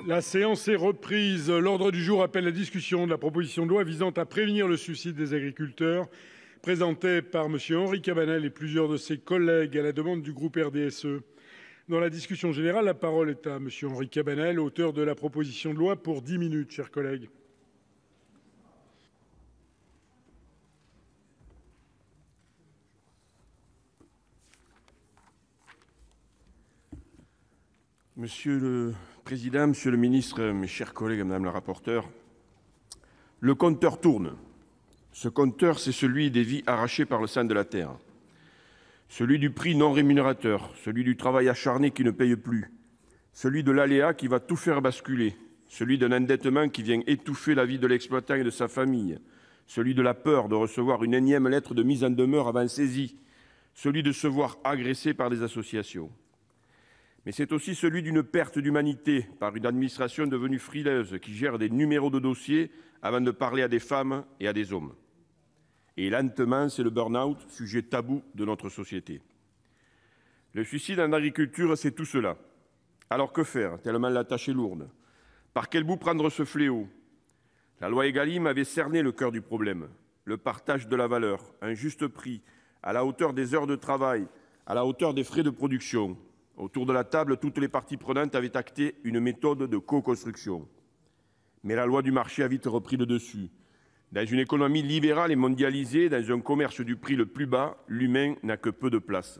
La séance est reprise. L'ordre du jour appelle la discussion de la proposition de loi visant à prévenir le suicide des agriculteurs, présentée par M. Henri Cabanel et plusieurs de ses collègues à la demande du groupe RDSE. Dans la discussion générale, la parole est à M. Henri Cabanel, auteur de la proposition de loi, pour 10 minutes, chers collègues. Monsieur le Président, Monsieur le Ministre, mes chers collègues, Madame la rapporteure, le compteur tourne. Ce compteur, c'est celui des vies arrachées par le sang de la terre, celui du prix non rémunérateur, celui du travail acharné qui ne paye plus, celui de l'aléa qui va tout faire basculer, celui d'un endettement qui vient étouffer la vie de l'exploitant et de sa famille, celui de la peur de recevoir une énième lettre de mise en demeure avant saisie, celui de se voir agressé par des associations. Mais c'est aussi celui d'une perte d'humanité par une administration devenue frileuse qui gère des numéros de dossiers avant de parler à des femmes et à des hommes. Et lentement, c'est le burn-out, sujet tabou de notre société. Le suicide en agriculture, c'est tout cela. Alors que faire, tellement la tâche est lourde? Par quel bout prendre ce fléau? La loi Egalim avait cerné le cœur du problème, le partage de la valeur, un juste prix, à la hauteur des heures de travail, à la hauteur des frais de production. Autour de la table, toutes les parties prenantes avaient acté une méthode de co-construction. Mais la loi du marché a vite repris le dessus. Dans une économie libérale et mondialisée, dans un commerce du prix le plus bas, l'humain n'a que peu de place.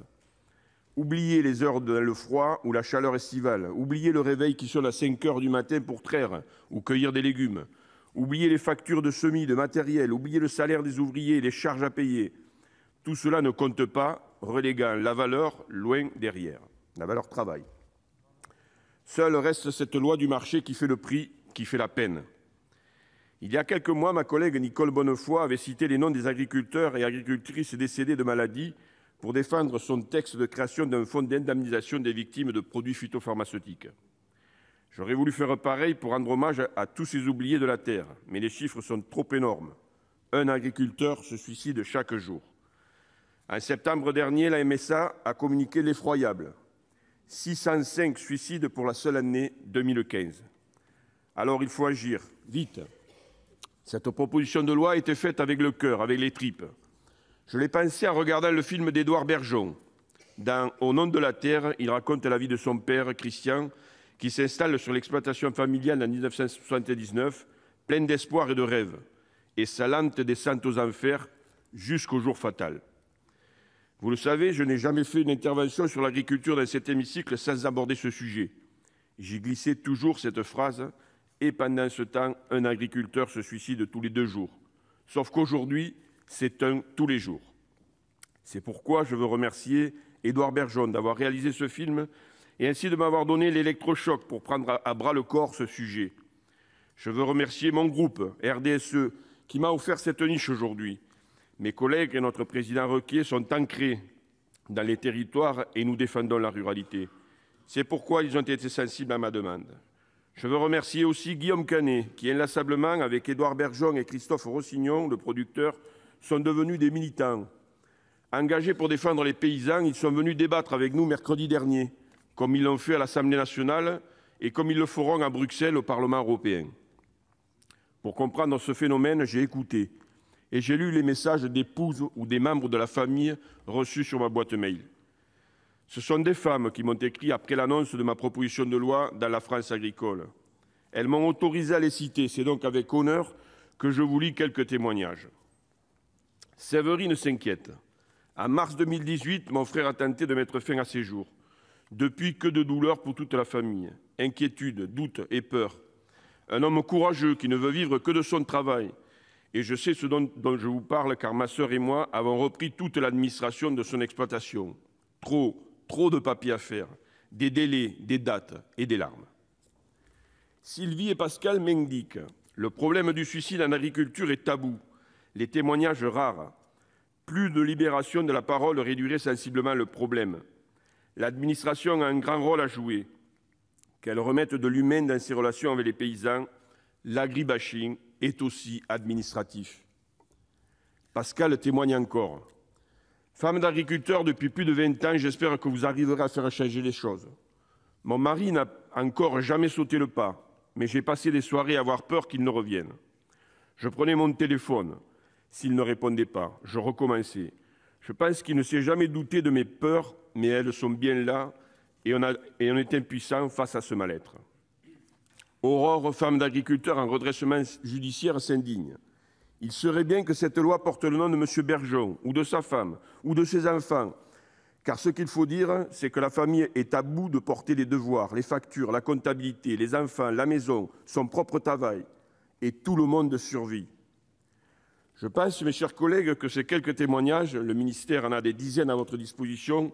Oubliez les heures dans le froid ou la chaleur estivale. Oubliez le réveil qui sonne à 5 heures du matin pour traire ou cueillir des légumes. Oubliez les factures de semis, de matériel. Oubliez le salaire des ouvriers, les charges à payer. Tout cela ne compte pas, reléguant la valeur loin derrière. La valeur travail. Seule reste cette loi du marché qui fait le prix, qui fait la peine. Il y a quelques mois, ma collègue Nicole Bonnefoy avait cité les noms des agriculteurs et agricultrices décédés de maladies pour défendre son texte de création d'un fonds d'indemnisation des victimes de produits phytopharmaceutiques. J'aurais voulu faire pareil pour rendre hommage à tous ces oubliés de la terre, mais les chiffres sont trop énormes. Un agriculteur se suicide chaque jour. En septembre dernier, la MSA a communiqué l'effroyable. 605 suicides pour la seule année 2015. Alors il faut agir, vite. Cette proposition de loi a été faite avec le cœur, avec les tripes. Je l'ai pensé en regardant le film d'Édouard Bergeon. Dans Au nom de la terre, il raconte la vie de son père, Christian, qui s'installe sur l'exploitation familiale en 1979, plein d'espoir et de rêves, et sa lente descente aux enfers jusqu'au jour fatal. Vous le savez, je n'ai jamais fait une intervention sur l'agriculture dans cet hémicycle sans aborder ce sujet. J'y glissais toujours cette phrase « Et pendant ce temps, un agriculteur se suicide tous les 2 jours. » Sauf qu'aujourd'hui, c'est un tous les jours. C'est pourquoi je veux remercier Édouard Bergeon d'avoir réalisé ce film et ainsi de m'avoir donné l'électrochoc pour prendre à bras-le-corps ce sujet. Je veux remercier mon groupe, RDSE, qui m'a offert cette niche aujourd'hui. Mes collègues et notre président Requier sont ancrés dans les territoires et nous défendons la ruralité. C'est pourquoi ils ont été sensibles à ma demande. Je veux remercier aussi Guillaume Canet, qui inlassablement, avec Édouard Bergeon et Christophe Rossignon, le producteur, sont devenus des militants. Engagés pour défendre les paysans, ils sont venus débattre avec nous mercredi dernier, comme ils l'ont fait à l'Assemblée nationale et comme ils le feront à Bruxelles au Parlement européen. Pour comprendre ce phénomène, j'ai écouté. Et j'ai lu les messages d'épouses ou des membres de la famille reçus sur ma boîte mail. Ce sont des femmes qui m'ont écrit après l'annonce de ma proposition de loi dans la France agricole. Elles m'ont autorisé à les citer, c'est donc avec honneur que je vous lis quelques témoignages. Séverine s'inquiète. En mars 2018, mon frère a tenté de mettre fin à ses jours. Depuis, que de douleurs pour toute la famille. Inquiétude, doute et peur. Un homme courageux qui ne veut vivre que de son travail. Et je sais ce dont je vous parle car ma sœur et moi avons repris toute l'administration de son exploitation. Trop de papiers à faire, des délais, des dates et des larmes. Sylvie et Pascal m'indiquent « Le problème du suicide en agriculture est tabou, les témoignages rares. Plus de libération de la parole réduirait sensiblement le problème. L'administration a un grand rôle à jouer. Qu'elle remette de l'humain dans ses relations avec les paysans, l'agribashing est aussi administratif. » Pascal témoigne encore. « Femme d'agriculteur depuis plus de 20 ans, j'espère que vous arriverez à faire changer les choses. Mon mari n'a encore jamais sauté le pas. mais j'ai passé des soirées à avoir peur qu'il ne revienne. Je prenais mon téléphone. S'il ne répondait pas, je recommençais. Je pense qu'il ne s'est jamais douté de mes peurs, mais elles sont bien là et on est impuissant face à ce mal-être. Aurore, femme d'agriculteur en redressement judiciaire, s'indigne. Il serait bien que cette loi porte le nom de M. Bergeon, ou de sa femme, ou de ses enfants, car ce qu'il faut dire, c'est que la famille est à bout de porter les devoirs, les factures, la comptabilité, les enfants, la maison, son propre travail, et tout le monde survit. Je pense, mes chers collègues, que ces quelques témoignages, le ministère en a des dizaines à votre disposition,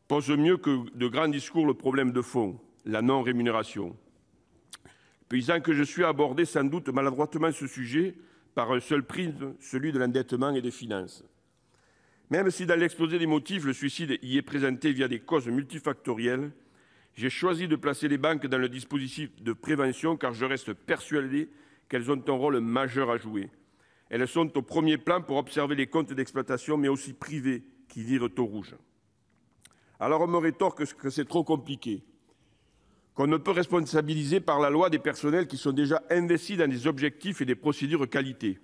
posent mieux que de grands discours le problème de fond, la non-rémunération. Le paysan que je suis a abordé sans doute maladroitement ce sujet par un seul prisme, celui de l'endettement et des finances. Même si dans l'exposé des motifs, le suicide y est présenté via des causes multifactorielles, j'ai choisi de placer les banques dans le dispositif de prévention car je reste persuadé qu'elles ont un rôle majeur à jouer. Elles sont au premier plan pour observer les comptes d'exploitation, mais aussi privés, qui virent au rouge. Alors on me rétorque que c'est trop compliqué, qu'on ne peut responsabiliser par la loi des personnels qui sont déjà investis dans des objectifs et des procédures qualité,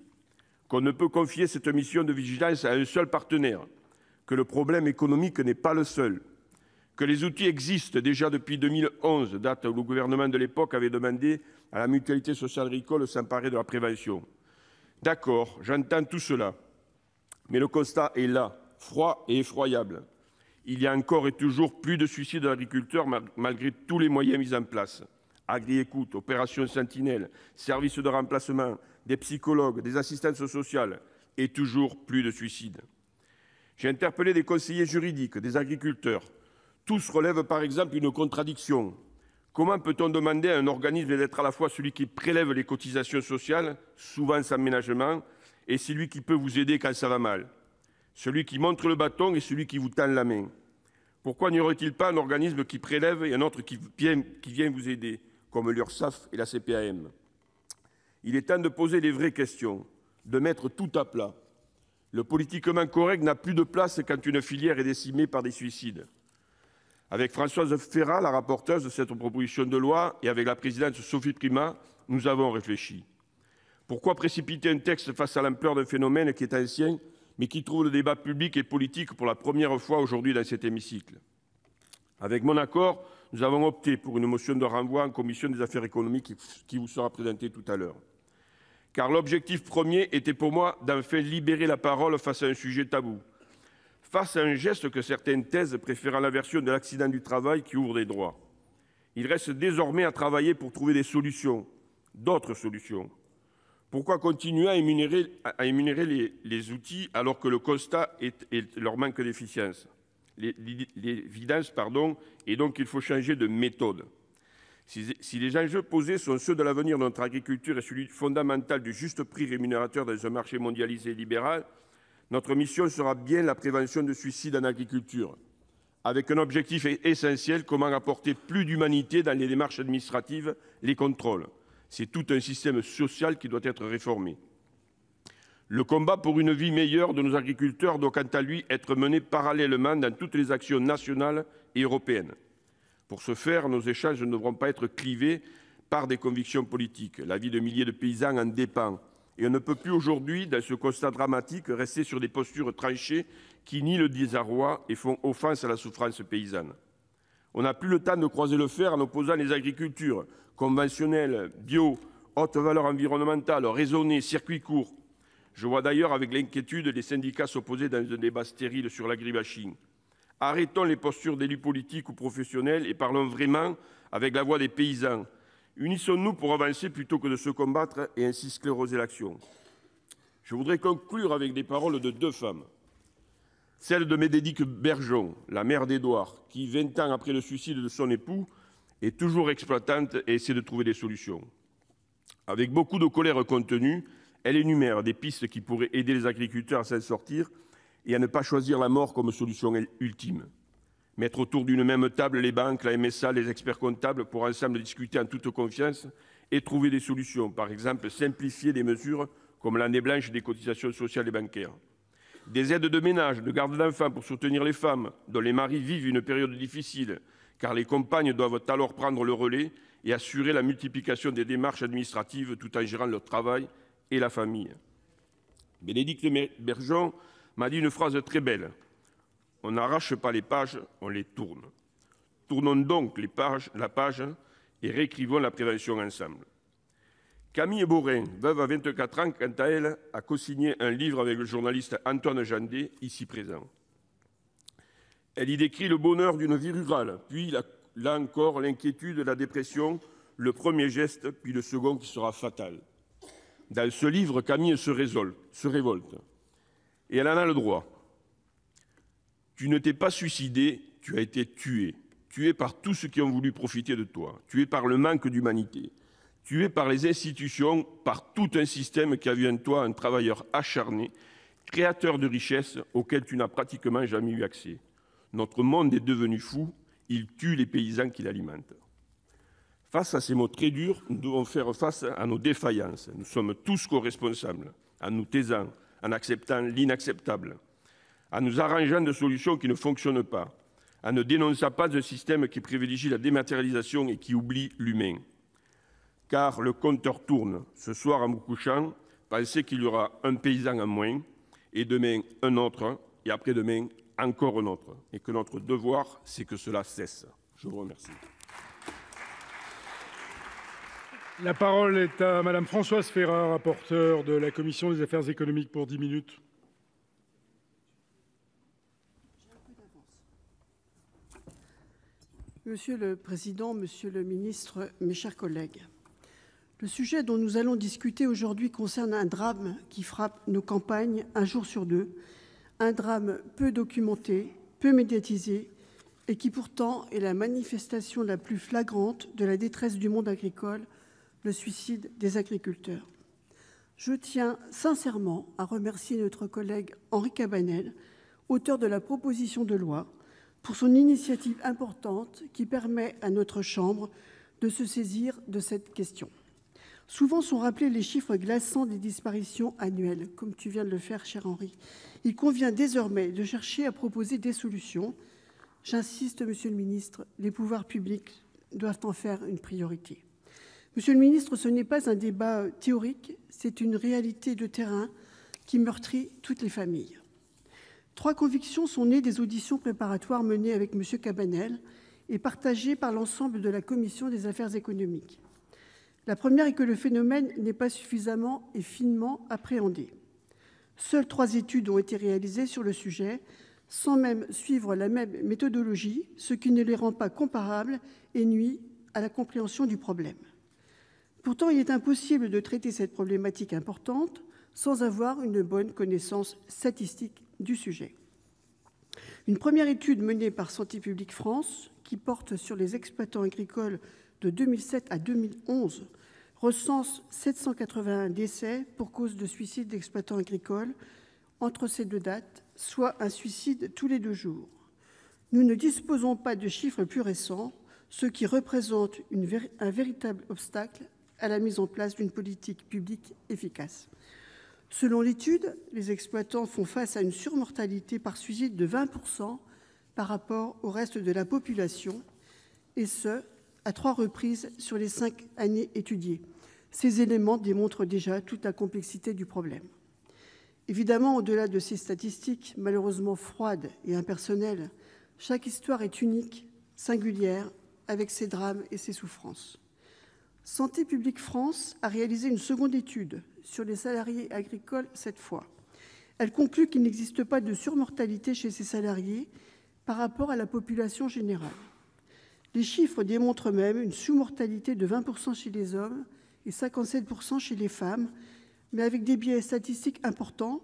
qu'on ne peut confier cette mission de vigilance à un seul partenaire, que le problème économique n'est pas le seul, que les outils existent déjà depuis 2011, date où le gouvernement de l'époque avait demandé à la Mutualité sociale agricole de s'emparer de la prévention. D'accord, j'entends tout cela, mais le constat est là, froid et effroyable. Il y a encore et toujours plus de suicides d'agriculteurs malgré tous les moyens mis en place. Agri-écoute, opération Sentinelle, services de remplacement, des psychologues, des assistances sociales, et toujours plus de suicides. J'ai interpellé des conseillers juridiques, des agriculteurs. Tous relèvent par exemple une contradiction. Comment peut-on demander à un organisme d'être à la fois celui qui prélève les cotisations sociales, souvent sans ménagement, et celui qui peut vous aider quand ça va mal, celui qui montre le bâton et celui qui vous tend la main? Pourquoi n'y aurait-il pas un organisme qui prélève et un autre qui vient vous aider, comme l'URSSAF et la CPAM? Il est temps de poser les vraies questions, de mettre tout à plat. Le politiquement correct n'a plus de place quand une filière est décimée par des suicides. Avec Françoise Férat, la rapporteure de cette proposition de loi, et avec la présidente Sophie Primas, nous avons réfléchi. Pourquoi précipiter un texte face à l'ampleur d'un phénomène qui est ancien, mais qui trouve le débat public et politique pour la première fois aujourd'hui dans cet hémicycle? Avec mon accord, nous avons opté pour une motion de renvoi en commission des affaires économiques qui vous sera présentée tout à l'heure. Car l'objectif premier était pour moi d'enfin libérer la parole face à un sujet tabou, face à un geste que certaines taisent préférant la version de l'accident du travail qui ouvre des droits. Il reste désormais à travailler pour trouver des solutions, d'autres solutions. Pourquoi continuer à énumérer les outils alors que le constat est leur manque d'efficience, l'évidence, et donc il faut changer de méthode. Si les enjeux posés sont ceux de l'avenir de notre agriculture et celui fondamental du juste prix rémunérateur dans un marché mondialisé et libéral, notre mission sera bien la prévention de suicides en agriculture, avec un objectif essentiel, comment apporter plus d'humanité dans les démarches administratives, les contrôles. C'est tout un système social qui doit être réformé. Le combat pour une vie meilleure de nos agriculteurs doit quant à lui être mené parallèlement dans toutes les actions nationales et européennes. Pour ce faire, nos échanges ne devront pas être clivés par des convictions politiques. La vie de milliers de paysans en dépend. Et on ne peut plus aujourd'hui, dans ce constat dramatique, rester sur des postures tranchées qui nient le désarroi et font offense à la souffrance paysanne. On n'a plus le temps de croiser le fer en opposant les agricultures conventionnelles, bio, haute valeur environnementale, raisonnées, circuits courts. Je vois d'ailleurs avec l'inquiétude les syndicats s'opposer dans un débat stérile sur l'agribashing. Arrêtons les postures d'élus politiques ou professionnels et parlons vraiment avec la voix des paysans. Unissons-nous pour avancer plutôt que de se combattre et ainsi scléroser l'action. Je voudrais conclure avec des paroles de deux femmes. Celle de Médédic Bergeon, la mère d'Édouard, qui, 20 ans après le suicide de son époux, est toujours exploitante et essaie de trouver des solutions. Avec beaucoup de colère contenue, elle énumère des pistes qui pourraient aider les agriculteurs à s'en sortir et à ne pas choisir la mort comme solution ultime. Mettre autour d'une même table les banques, la MSA, les experts comptables pour ensemble discuter en toute confiance et trouver des solutions. Par exemple, simplifier des mesures comme l'année blanche des cotisations sociales et bancaires. Des aides de ménage, de garde d'enfants pour soutenir les femmes dont les maris vivent une période difficile, car les compagnes doivent alors prendre le relais et assurer la multiplication des démarches administratives tout en gérant leur travail et la famille. Bénédicte Bergeon m'a dit une phrase très belle. « On n'arrache pas les pages, on les tourne. » Tournons donc la page et réécrivons la prévention ensemble. Camille Beaurain, veuve à 24 ans, quant à elle, a co-signé un livre avec le journaliste Antoine Jandet, ici présent. Elle y décrit le bonheur d'une vie rurale, puis, là encore, l'inquiétude, la dépression, le premier geste, puis le second qui sera fatal. Dans ce livre, Camille se révolte. Et elle en a le droit. Tu ne t'es pas suicidé, tu as été tué. Tué par tous ceux qui ont voulu profiter de toi. Tué par le manque d'humanité. Tué par les institutions, par tout un système qui a vu en toi un travailleur acharné, créateur de richesses auxquelles tu n'as pratiquement jamais eu accès. Notre monde est devenu fou, il tue les paysans qui l'alimentent. Face à ces mots très durs, nous devons faire face à nos défaillances. Nous sommes tous co-responsables, en nous taisant, en acceptant l'inacceptable, en nous arrangeant de solutions qui ne fonctionnent pas, en ne dénonçant pas un système qui privilégie la dématérialisation et qui oublie l'humain. Car le compteur tourne. Ce soir, en me couchant, pensez qu'il y aura un paysan en moins, et demain un autre, et après-demain encore un autre. Et que notre devoir, c'est que cela cesse. Je vous remercie. La parole est à Madame Françoise Férat, rapporteure de la Commission des affaires économiques pour 10 minutes. Monsieur le Président, Monsieur le Ministre, mes chers collègues, le sujet dont nous allons discuter aujourd'hui concerne un drame qui frappe nos campagnes un jour sur deux, un drame peu documenté, peu médiatisé et qui pourtant est la manifestation la plus flagrante de la détresse du monde agricole, le suicide des agriculteurs. Je tiens sincèrement à remercier notre collègue Henri Cabanel, auteur de la proposition de loi, pour son initiative importante qui permet à notre Chambre de se saisir de cette question. Souvent sont rappelés les chiffres glaçants des disparitions annuelles, comme tu viens de le faire, cher Henri. Il convient désormais de chercher à proposer des solutions. J'insiste, Monsieur le Ministre, les pouvoirs publics doivent en faire une priorité. Monsieur le Ministre, ce n'est pas un débat théorique, c'est une réalité de terrain qui meurtrit toutes les familles. 3 convictions sont nées des auditions préparatoires menées avec M. Cabanel et partagées par l'ensemble de la Commission des affaires économiques. La première est que le phénomène n'est pas suffisamment et finement appréhendé. Seules 3 études ont été réalisées sur le sujet, sans même suivre la même méthodologie, ce qui ne les rend pas comparables et nuit à la compréhension du problème. Pourtant, il est impossible de traiter cette problématique importante sans avoir une bonne connaissance statistique du sujet. Une première étude menée par Santé publique France, qui porte sur les exploitants agricoles de 2007 à 2011, recense 781 décès pour cause de suicide d'exploitants agricoles entre ces 2 dates, soit un suicide tous les 2 jours. Nous ne disposons pas de chiffres plus récents, ce qui représente un véritable obstacle à la mise en place d'une politique publique efficace. Selon l'étude, les exploitants font face à une surmortalité par suicide de 20% par rapport au reste de la population, et ce, à 3 reprises sur les 5 années étudiées. Ces éléments démontrent déjà toute la complexité du problème. Évidemment, au-delà de ces statistiques malheureusement froides et impersonnelles, chaque histoire est unique, singulière, avec ses drames et ses souffrances. Santé publique France a réalisé une seconde étude sur les salariés agricoles cette fois. Elle conclut qu'il n'existe pas de surmortalité chez ces salariés par rapport à la population générale. Les chiffres démontrent même une sous-mortalité de 20% chez les hommes et 57% chez les femmes, mais avec des biais statistiques importants,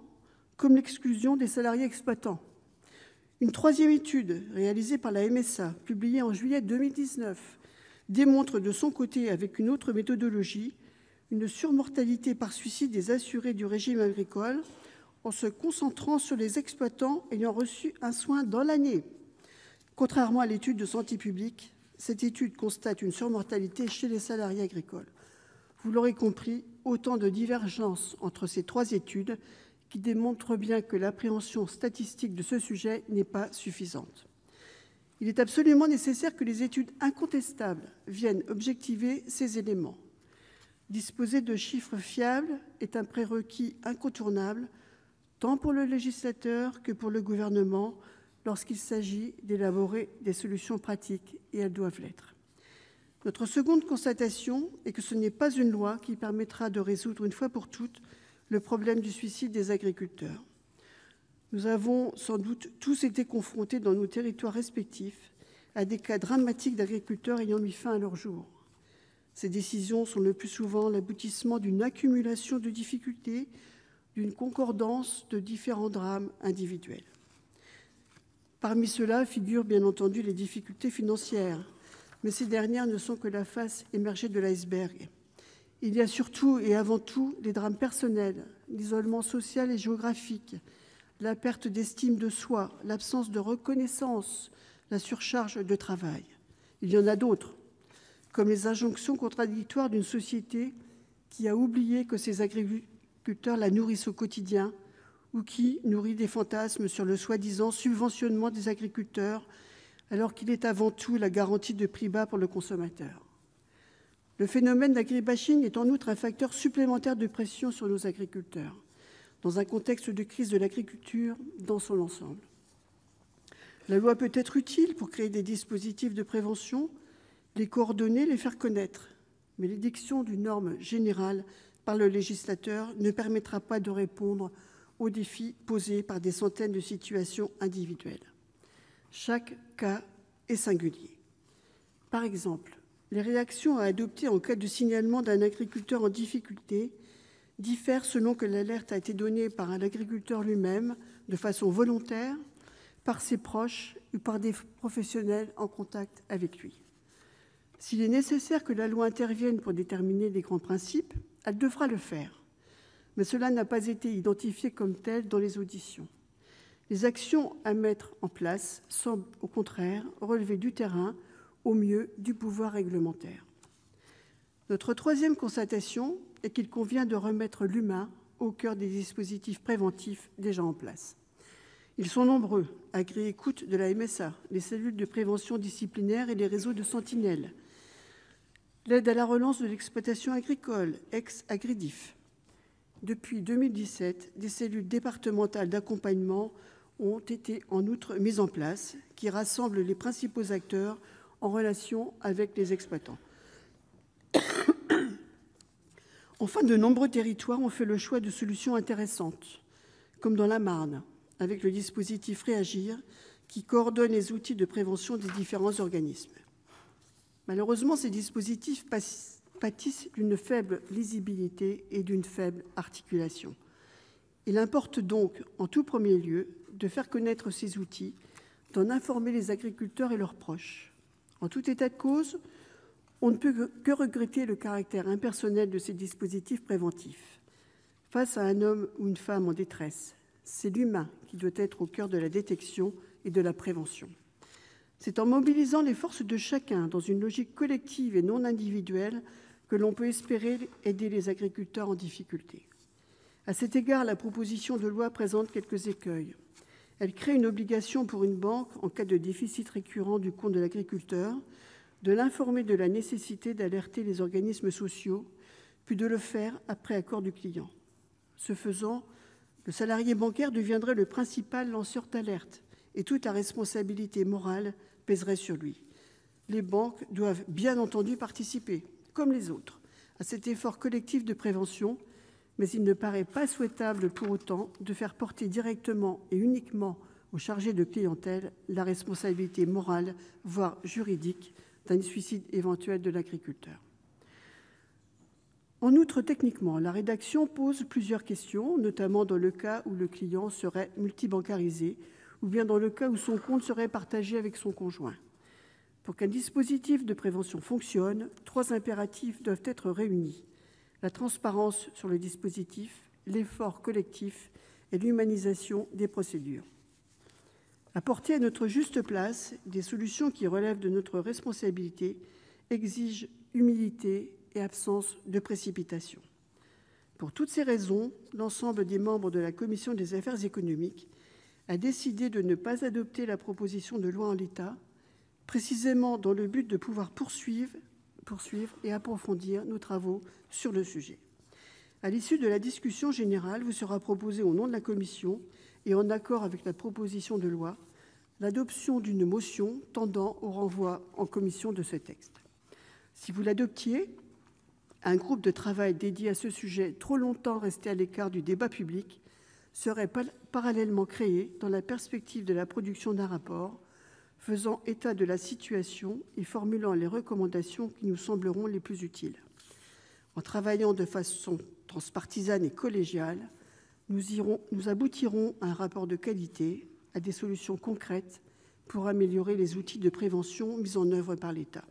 comme l'exclusion des salariés exploitants. Une troisième étude, réalisée par la MSA, publiée en juillet 2019, démontre de son côté, avec une autre méthodologie, une surmortalité par suicide des assurés du régime agricole en se concentrant sur les exploitants ayant reçu un soin dans l'année. Contrairement à l'étude de Santé publique, cette étude constate une surmortalité chez les salariés agricoles. Vous l'aurez compris, autant de divergences entre ces 3 études qui démontrent bien que l'appréhension statistique de ce sujet n'est pas suffisante. Il est absolument nécessaire que les études incontestables viennent objectiver ces éléments. Disposer de chiffres fiables est un prérequis incontournable, tant pour le législateur que pour le gouvernement, lorsqu'il s'agit d'élaborer des solutions pratiques, et elles doivent l'être. Notre seconde constatation est que ce n'est pas une loi qui permettra de résoudre une fois pour toutes le problème du suicide des agriculteurs. Nous avons sans doute tous été confrontés dans nos territoires respectifs à des cas dramatiques d'agriculteurs ayant mis fin à leur jour. Ces décisions sont le plus souvent l'aboutissement d'une accumulation de difficultés, d'une concordance de différents drames individuels. Parmi ceux-là figurent bien entendu les difficultés financières, mais ces dernières ne sont que la face émergée de l'iceberg. Il y a surtout et avant tout les drames personnels, l'isolement social et géographique, la perte d'estime de soi, l'absence de reconnaissance, la surcharge de travail. Il y en a d'autres, comme les injonctions contradictoires d'une société qui a oublié que ses agriculteurs la nourrissent au quotidien ou qui nourrit des fantasmes sur le soi-disant subventionnement des agriculteurs alors qu'il est avant tout la garantie de prix bas pour le consommateur. Le phénomène d'agribashing est en outre un facteur supplémentaire de pression sur nos agriculteurs, dans un contexte de crise de l'agriculture dans son ensemble. La loi peut être utile pour créer des dispositifs de prévention, les coordonner, les faire connaître, mais l'édiction d'une norme générale par le législateur ne permettra pas de répondre aux défis posés par des centaines de situations individuelles. Chaque cas est singulier. Par exemple, les réactions à adopter en cas de signalement d'un agriculteur en difficulté diffèrent selon que l'alerte a été donnée par l'agriculteur lui-même, de façon volontaire, par ses proches ou par des professionnels en contact avec lui. S'il est nécessaire que la loi intervienne pour déterminer les grands principes, elle devra le faire. Mais cela n'a pas été identifié comme tel dans les auditions. Les actions à mettre en place semblent au contraire relever du terrain, au mieux du pouvoir réglementaire. Notre troisième constatation est qu'il convient de remettre l'humain au cœur des dispositifs préventifs déjà en place. Ils sont nombreux, Agri-Écoute de la MSA, les cellules de prévention disciplinaire et les réseaux de sentinelles, l'aide à la relance de l'exploitation agricole, ex-Agridif. Depuis 2017, des cellules départementales d'accompagnement ont été en outre mises en place, qui rassemblent les principaux acteurs en relation avec les exploitants. Enfin, de nombreux territoires ont fait le choix de solutions intéressantes, comme dans la Marne, avec le dispositif Réagir, qui coordonne les outils de prévention des différents organismes. Malheureusement, ces dispositifs pâtissent d'une faible lisibilité et d'une faible articulation. Il importe donc, en tout premier lieu, de faire connaître ces outils, d'en informer les agriculteurs et leurs proches. En tout état de cause, on ne peut que regretter le caractère impersonnel de ces dispositifs préventifs. Face à un homme ou une femme en détresse, c'est l'humain qui doit être au cœur de la détection et de la prévention. C'est en mobilisant les forces de chacun dans une logique collective et non individuelle que l'on peut espérer aider les agriculteurs en difficulté. À cet égard, la proposition de loi présente quelques écueils. Elle crée une obligation pour une banque, en cas de déficit récurrent du compte de l'agriculteur, de l'informer de la nécessité d'alerter les organismes sociaux, puis de le faire après accord du client. Ce faisant, le salarié bancaire deviendrait le principal lanceur d'alerte et toute la responsabilité morale pèserait sur lui. Les banques doivent bien entendu participer, comme les autres, à cet effort collectif de prévention, mais il ne paraît pas souhaitable pour autant de faire porter directement et uniquement aux chargés de clientèle la responsabilité morale, voire juridique, d'un suicide éventuel de l'agriculteur. En outre, techniquement, la rédaction pose plusieurs questions, notamment dans le cas où le client serait multibancarisé ou bien dans le cas où son compte serait partagé avec son conjoint. Pour qu'un dispositif de prévention fonctionne, 3 impératifs doivent être réunis: la transparence sur le dispositif, l'effort collectif et l'humanisation des procédures. Apporter à notre juste place des solutions qui relèvent de notre responsabilité exige humilité et absence de précipitation. Pour toutes ces raisons, l'ensemble des membres de la Commission des affaires économiques a décidé de ne pas adopter la proposition de loi en l'état précisément dans le but de pouvoir poursuivre et approfondir nos travaux sur le sujet. À l'issue de la discussion générale, vous sera proposé au nom de la commission et en accord avec la proposition de loi, l'adoption d'une motion tendant au renvoi en commission de ce texte. Si vous l'adoptiez, un groupe de travail dédié à ce sujet trop longtemps resté à l'écart du débat public serait parallèlement créé dans la perspective de la production d'un rapport faisant état de la situation et formulant les recommandations qui nous sembleront les plus utiles. En travaillant de façon transpartisane et collégiale, nous aboutirons à un rapport de qualité, à des solutions concrètes pour améliorer les outils de prévention mis en œuvre par l'État.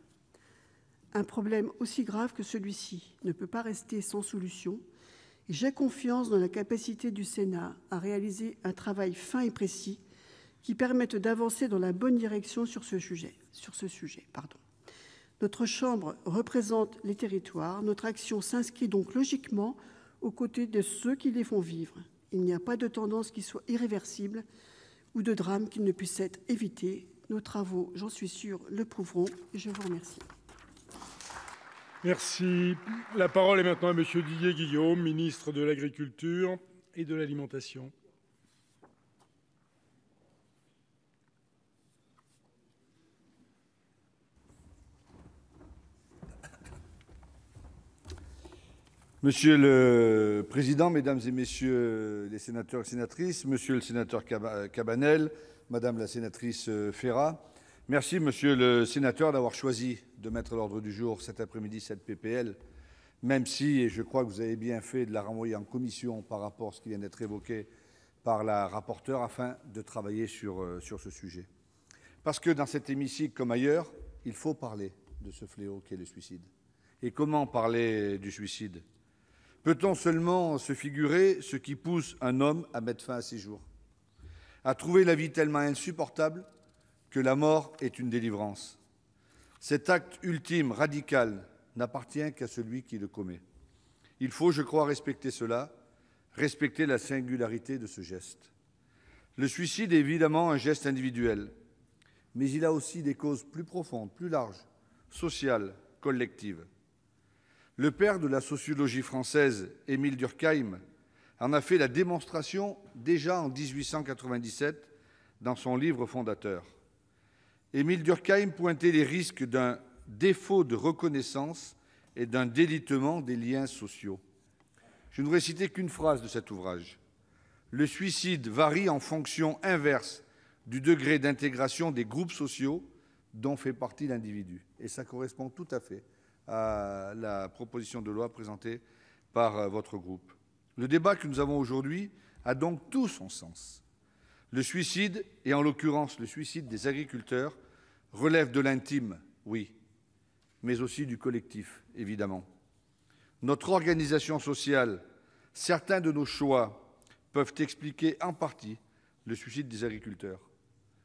Un problème aussi grave que celui-ci ne peut pas rester sans solution, et j'ai confiance dans la capacité du Sénat à réaliser un travail fin et précis qui permette d'avancer dans la bonne direction sur ce sujet. Notre Chambre représente les territoires. Notre action s'inscrit donc logiquement aux côtés de ceux qui les font vivre. Il n'y a pas de tendance qui soit irréversible ou de drame qui ne puisse être évité. Nos travaux, j'en suis sûre, le prouveront. Et je vous remercie. Merci. La parole est maintenant à M. Didier Guillaume, ministre de l'Agriculture et de l'Alimentation. Monsieur le Président, Mesdames et Messieurs les sénateurs et sénatrices, Monsieur le sénateur Cabanel, Madame la sénatrice Ferrat, merci, Monsieur le sénateur, d'avoir choisi de mettre à l'ordre du jour cet après-midi cette PPL, même si, et je crois que vous avez bien fait de la renvoyer en commission par rapport à ce qui vient d'être évoqué par la rapporteure, afin de travailler sur ce sujet. Parce que dans cet hémicycle comme ailleurs, il faut parler de ce fléau qu'est le suicide. Et comment parler du suicide ? Peut-on seulement se figurer ce qui pousse un homme à mettre fin à ses jours, à trouver la vie tellement insupportable que la mort est une délivrance? Cet acte ultime, radical, n'appartient qu'à celui qui le commet. Il faut, je crois, respecter cela, respecter la singularité de ce geste. Le suicide est évidemment un geste individuel, mais il a aussi des causes plus profondes, plus larges, sociales, collectives. Le père de la sociologie française, Émile Durkheim, en a fait la démonstration déjà en 1897 dans son livre fondateur. Émile Durkheim pointait les risques d'un défaut de reconnaissance et d'un délitement des liens sociaux. Je ne voudrais citer qu'une phrase de cet ouvrage. Le suicide varie en fonction inverse du degré d'intégration des groupes sociaux dont fait partie l'individu. Et ça correspond tout à fait à la proposition de loi présentée par votre groupe. Le débat que nous avons aujourd'hui a donc tout son sens. Le suicide, et en l'occurrence le suicide des agriculteurs, relève de l'intime, oui, mais aussi du collectif, évidemment. Notre organisation sociale, certains de nos choix peuvent expliquer en partie le suicide des agriculteurs.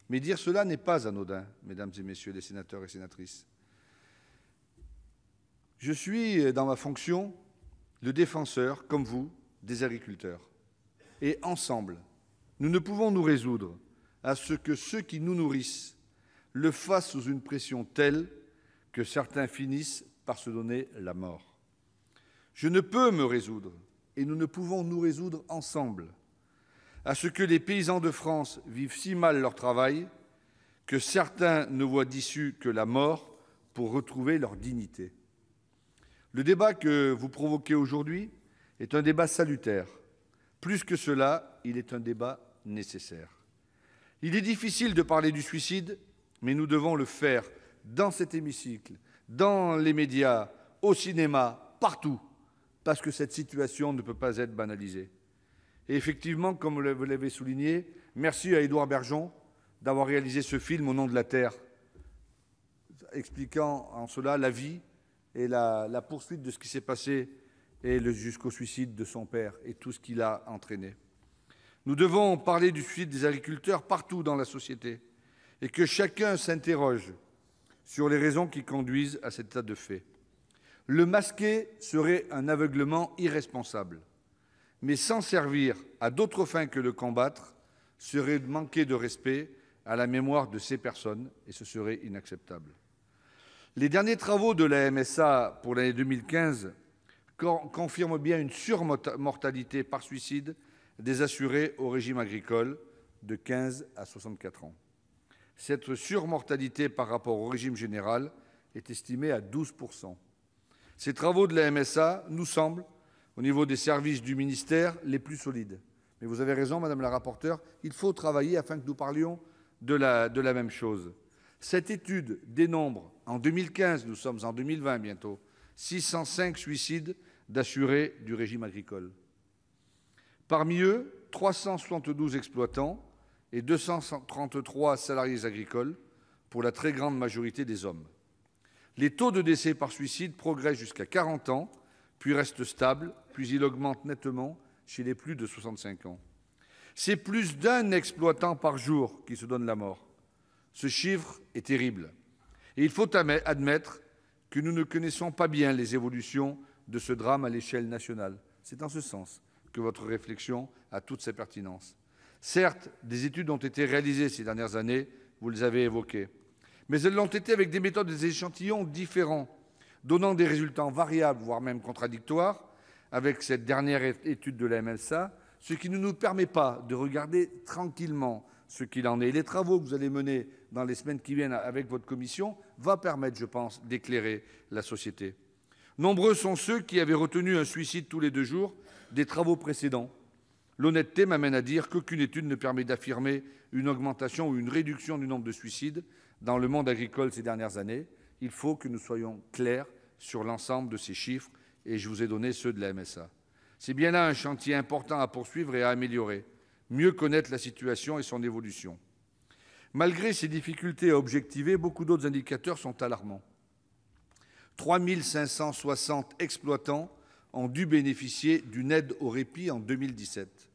Mais dire cela n'est pas anodin, mesdames et messieurs les sénateurs et sénatrices. Je suis, dans ma fonction, le défenseur, comme vous, des agriculteurs. Et ensemble, nous ne pouvons nous résoudre à ce que ceux qui nous nourrissent le fassent sous une pression telle que certains finissent par se donner la mort. Je ne peux me résoudre, et nous ne pouvons nous résoudre ensemble, à ce que les paysans de France vivent si mal leur travail que certains ne voient d'issue que la mort pour retrouver leur dignité. Le débat que vous provoquez aujourd'hui est un débat salutaire. Plus que cela, il est un débat nécessaire. Il est difficile de parler du suicide, mais nous devons le faire dans cet hémicycle, dans les médias, au cinéma, partout, parce que cette situation ne peut pas être banalisée. Et effectivement, comme vous l'avez souligné, merci à Édouard Bergeon d'avoir réalisé ce film Au nom de la terre, expliquant en cela la vie et la poursuite de ce qui s'est passé et jusqu'au suicide de son père et tout ce qu'il a entraîné. Nous devons parler du suicide des agriculteurs partout dans la société et que chacun s'interroge sur les raisons qui conduisent à cet état de fait. Le masquer serait un aveuglement irresponsable, mais s'en servir à d'autres fins que le combattre serait manquer de respect à la mémoire de ces personnes, et ce serait inacceptable. Les derniers travaux de la MSA pour l'année 2015 confirment bien une surmortalité par suicide des assurés au régime agricole de 15 à 64 ans. Cette surmortalité par rapport au régime général est estimée à 12%. Ces travaux de la MSA nous semblent, au niveau des services du ministère, les plus solides. Mais vous avez raison, Madame la rapporteure, il faut travailler afin que nous parlions de la même chose. Cette étude dénombre, en 2015, nous sommes en 2020 bientôt, 605 suicides d'assurés du régime agricole. Parmi eux, 372 exploitants et 233 salariés agricoles, pour la très grande majorité des hommes. Les taux de décès par suicide progressent jusqu'à 40 ans, puis restent stables, puis ils augmentent nettement chez les plus de 65 ans. C'est plus d'un exploitant par jour qui se donne la mort. Ce chiffre est terrible. Et il faut admettre que nous ne connaissons pas bien les évolutions de ce drame à l'échelle nationale. C'est en ce sens que votre réflexion a toute sa pertinence. Certes, des études ont été réalisées ces dernières années, vous les avez évoquées, mais elles l'ont été avec des méthodes et des échantillons différents, donnant des résultats variables, voire même contradictoires, avec cette dernière étude de la MSA, ce qui ne nous permet pas de regarder tranquillement ce qu'il en est. Les travaux que vous allez mener dans les semaines qui viennent avec votre commission vont permettre, je pense, d'éclairer la société. Nombreux sont ceux qui avaient retenu un suicide tous les 2 jours des travaux précédents. L'honnêteté m'amène à dire qu'aucune étude ne permet d'affirmer une augmentation ou une réduction du nombre de suicides dans le monde agricole ces dernières années. Il faut que nous soyons clairs sur l'ensemble de ces chiffres, et je vous ai donné ceux de la MSA. C'est bien là un chantier important à poursuivre et à améliorer, mieux connaître la situation et son évolution. Malgré ces difficultés à objectiver, beaucoup d'autres indicateurs sont alarmants. 3 560 exploitants ont dû bénéficier d'une aide au répit en 2017.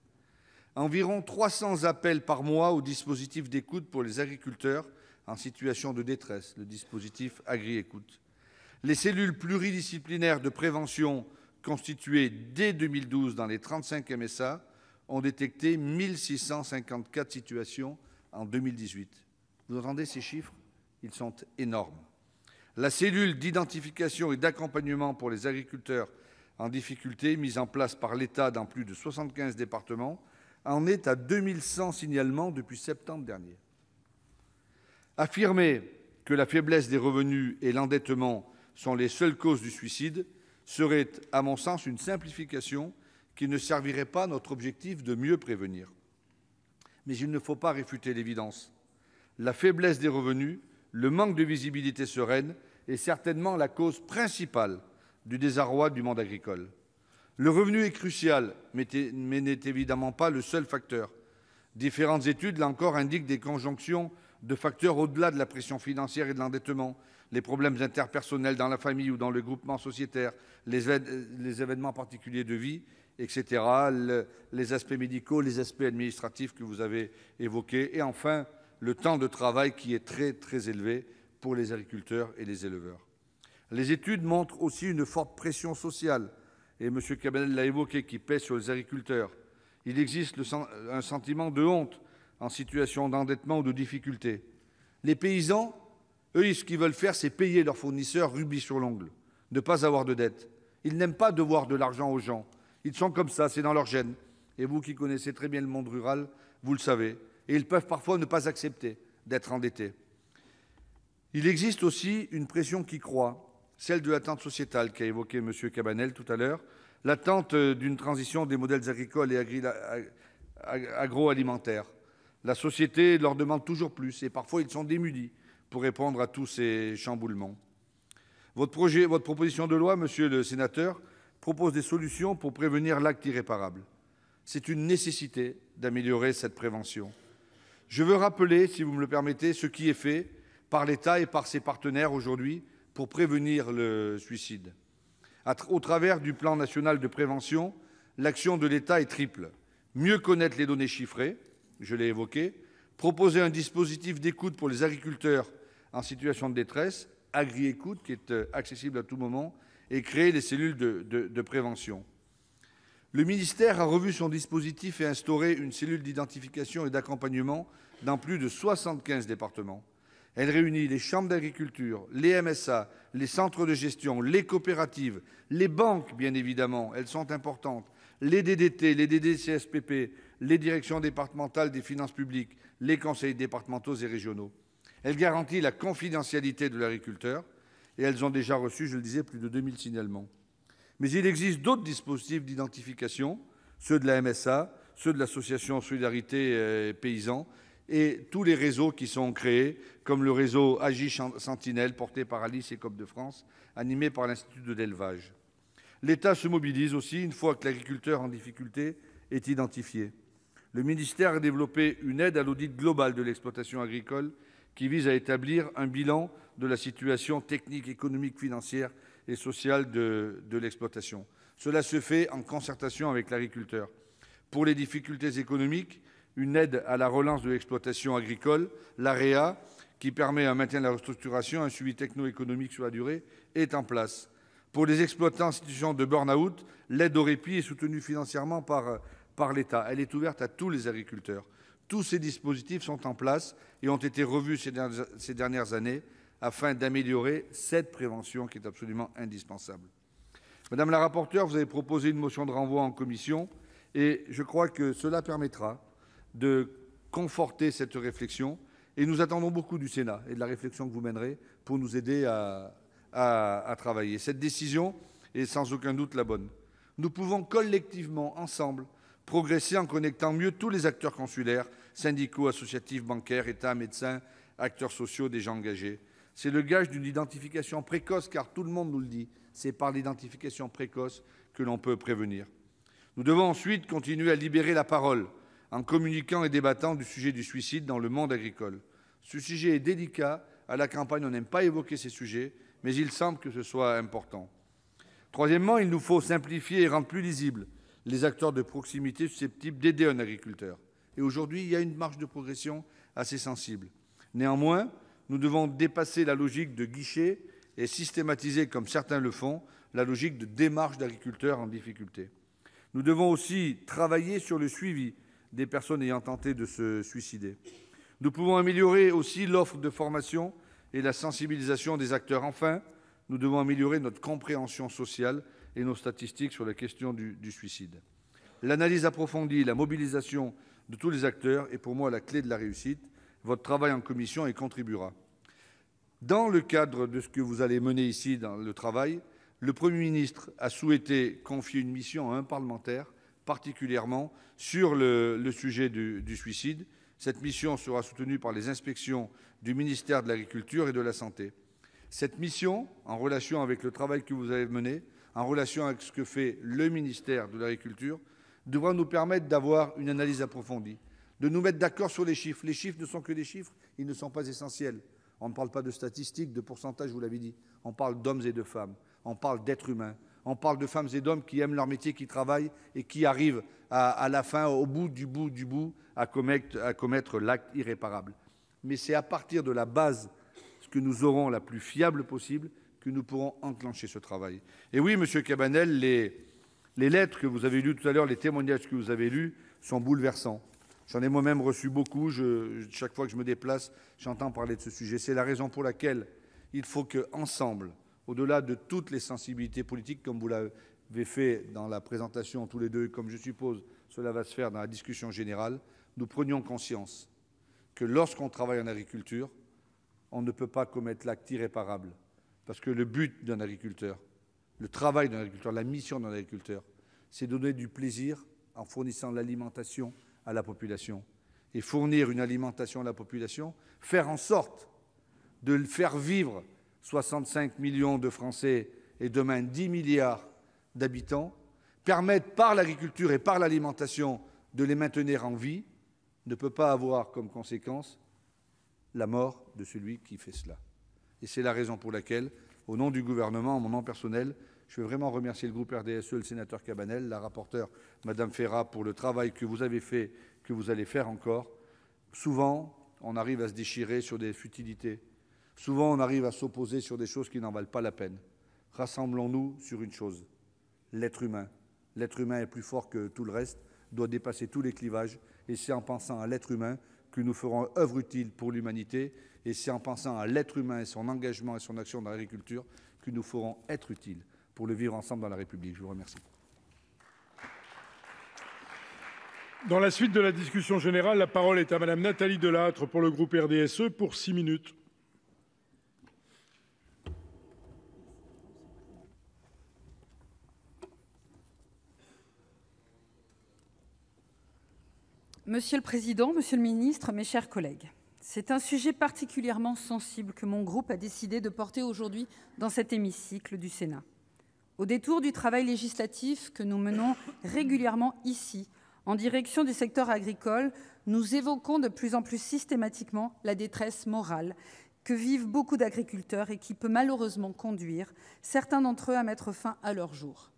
Environ 300 appels par mois au dispositif d'écoute pour les agriculteurs en situation de détresse, le dispositif Agri-Écoute. Les cellules pluridisciplinaires de prévention constituées dès 2012 dans les 35 MSA ont détecté 1654 situations en 2018. Vous entendez ces chiffres? Ils sont énormes. La cellule d'identification et d'accompagnement pour les agriculteurs en difficulté, mise en place par l'État dans plus de 75 départements, en est à 2100 signalements depuis septembre dernier. Affirmer que la faiblesse des revenus et l'endettement sont les seules causes du suicide serait, à mon sens, une simplification qui ne servirait pas notre objectif de mieux prévenir. Mais il ne faut pas réfuter l'évidence. La faiblesse des revenus, le manque de visibilité sereine est certainement la cause principale du désarroi du monde agricole. Le revenu est crucial, mais n'est évidemment pas le seul facteur. Différentes études, là encore, indiquent des conjonctions de facteurs au-delà de la pression financière et de l'endettement, les problèmes interpersonnels dans la famille ou dans le groupement sociétaire, les événements particuliers de vie, etc., les aspects médicaux, les aspects administratifs que vous avez évoqués, et enfin, le temps de travail qui est très, très élevé pour les agriculteurs et les éleveurs. Les études montrent aussi une forte pression sociale, et M. Cabanel l'a évoqué, qui pèse sur les agriculteurs. Il existe un sentiment de honte en situation d'endettement ou de difficulté. Les paysans, eux, ce qu'ils veulent faire, c'est payer leurs fournisseurs rubis sur l'ongle, ne pas avoir de dette. Ils n'aiment pas devoir de l'argent aux gens. Ils sont comme ça, c'est dans leur gène. Et vous qui connaissez très bien le monde rural, vous le savez. Et ils peuvent parfois ne pas accepter d'être endettés. Il existe aussi une pression qui croît, celle de l'attente sociétale qu'a évoquée M. Cabanel tout à l'heure, l'attente d'une transition des modèles agricoles et agroalimentaires. La société leur demande toujours plus et parfois ils sont démunis pour répondre à tous ces chamboulements. Votre proposition de loi, Monsieur le Sénateur, propose des solutions pour prévenir l'acte irréparable. C'est une nécessité d'améliorer cette prévention. Je veux rappeler, si vous me le permettez, ce qui est fait par l'État et par ses partenaires aujourd'hui pour prévenir le suicide. Au travers du plan national de prévention, l'action de l'État est triple. Mieux connaître les données chiffrées, je l'ai évoqué, proposer un dispositif d'écoute pour les agriculteurs en situation de détresse, Agri-Écoute, qui est accessible à tout moment, et créer les cellules de prévention. Le ministère a revu son dispositif et instauré une cellule d'identification et d'accompagnement dans plus de 75 départements. Elle réunit les chambres d'agriculture, les MSA, les centres de gestion, les coopératives, les banques, bien évidemment, elles sont importantes, les DDT, les DDCSPP, les directions départementales des finances publiques, les conseils départementaux et régionaux. Elle garantit la confidentialité de l'agriculteur et elles ont déjà reçu, je le disais, plus de 2000 signalements. Mais il existe d'autres dispositifs d'identification, ceux de la MSA, ceux de l'association Solidarité Paysans et tous les réseaux qui sont créés, comme le réseau Agi Sentinelle, porté par Alice et COP de France, animé par l'Institut de l'élevage. L'État se mobilise aussi une fois que l'agriculteur en difficulté est identifié. Le ministère a développé une aide à l'audit global de l'exploitation agricole qui vise à établir un bilan de la situation technique, économique, financière et sociale de l'exploitation. Cela se fait en concertation avec l'agriculteur. Pour les difficultés économiques, une aide à la relance de l'exploitation agricole, l'AREA, qui permet un maintien de la restructuration, un suivi techno-économique sur la durée, est en place. Pour les exploitants en situation de burn-out, l'aide au répit est soutenue financièrement par l'État. Elle est ouverte à tous les agriculteurs. Tous ces dispositifs sont en place et ont été revus ces dernières années afin d'améliorer cette prévention qui est absolument indispensable. Madame la rapporteure, vous avez proposé une motion de renvoi en commission et je crois que cela permettra de conforter cette réflexion. Et nous attendons beaucoup du Sénat et de la réflexion que vous mènerez pour nous aider à travailler. Cette décision est sans aucun doute la bonne. Nous pouvons collectivement, ensemble, progresser en connectant mieux tous les acteurs consulaires, syndicaux, associatifs, bancaires, États, médecins, acteurs sociaux, des gens engagés. C'est le gage d'une identification précoce, car tout le monde nous le dit, c'est par l'identification précoce que l'on peut prévenir. Nous devons ensuite continuer à libérer la parole en communiquant et débattant du sujet du suicide dans le monde agricole. Ce sujet est délicat. À la campagne, on n'aime pas évoquer ces sujets, mais il semble que ce soit important. Troisièmement, il nous faut simplifier et rendre plus lisibles les acteurs de proximité susceptibles d'aider un agriculteur. Et aujourd'hui, il y a une marge de progression assez sensible. Néanmoins, nous devons dépasser la logique de guichet et systématiser, comme certains le font, la logique de démarche d'agriculteurs en difficulté. Nous devons aussi travailler sur le suivi des personnes ayant tenté de se suicider. Nous pouvons améliorer aussi l'offre de formation et la sensibilisation des acteurs. Enfin, nous devons améliorer notre compréhension sociale et nos statistiques sur la question du suicide. L'analyse approfondie, la mobilisation de tous les acteurs est pour moi la clé de la réussite. Votre travail en commission y contribuera. Dans le cadre de ce que vous allez mener ici dans le travail, le Premier ministre a souhaité confier une mission à un parlementaire, particulièrement sur le sujet du suicide. Cette mission sera soutenue par les inspections du ministère de l'Agriculture et de la Santé. Cette mission, en relation avec le travail que vous avez mené, en relation avec ce que fait le ministère de l'Agriculture, devra nous permettre d'avoir une analyse approfondie, de nous mettre d'accord sur les chiffres. Les chiffres ne sont que des chiffres, ils ne sont pas essentiels. On ne parle pas de statistiques, de pourcentages, vous l'avez dit. On parle d'hommes et de femmes, on parle d'êtres humains. On parle de femmes et d'hommes qui aiment leur métier, qui travaillent et qui arrivent à la fin, au bout du bout, à commettre l'acte irréparable. Mais c'est à partir de la base que nous aurons la plus fiable possible que nous pourrons enclencher ce travail. Et oui, Monsieur Cabanel, les lettres que vous avez lues tout à l'heure, les témoignages que vous avez lus sont bouleversants. J'en ai moi-même reçu beaucoup. Chaque fois que je me déplace, j'entends parler de ce sujet. C'est la raison pour laquelle il faut qu'ensemble, au-delà de toutes les sensibilités politiques, comme vous l'avez fait dans la présentation tous les deux, comme je suppose cela va se faire dans la discussion générale, nous prenions conscience que lorsqu'on travaille en agriculture, on ne peut pas commettre l'acte irréparable. Parce que le but d'un agriculteur, le travail d'un agriculteur, la mission d'un agriculteur, c'est donner du plaisir en fournissant l'alimentation à la population. Et fournir une alimentation à la population, faire en sorte de faire vivre 65 millions de Français et demain 10 milliards d'habitants, permettre par l'agriculture et par l'alimentation de les maintenir en vie, ne peut pas avoir comme conséquence la mort de celui qui fait cela. Et c'est la raison pour laquelle, au nom du gouvernement, en mon nom personnel, je veux vraiment remercier le groupe RDSE, le sénateur Cabanel, la rapporteure Madame Ferrat, pour le travail que vous avez fait, que vous allez faire encore. Souvent, on arrive à se déchirer sur des futilités. Souvent, on arrive à s'opposer sur des choses qui n'en valent pas la peine. Rassemblons-nous sur une chose, l'être humain. L'être humain est plus fort que tout le reste, doit dépasser tous les clivages, et c'est en pensant à l'être humain que nous ferons œuvre utile pour l'humanité, et c'est en pensant à l'être humain et son engagement et son action dans l'agriculture que nous ferons être utiles pour le vivre ensemble dans la République. Je vous remercie. Dans la suite de la discussion générale, la parole est à Madame Nathalie Delattre pour le groupe RDSE pour 6 minutes. Monsieur le Président, Monsieur le Ministre, mes chers collègues, c'est un sujet particulièrement sensible que mon groupe a décidé de porter aujourd'hui dans cet hémicycle du Sénat. Au détour du travail législatif que nous menons régulièrement ici, en direction du secteur agricole, nous évoquons de plus en plus systématiquement la détresse morale que vivent beaucoup d'agriculteurs et qui peut malheureusement conduire certains d'entre eux à mettre fin à leur jour.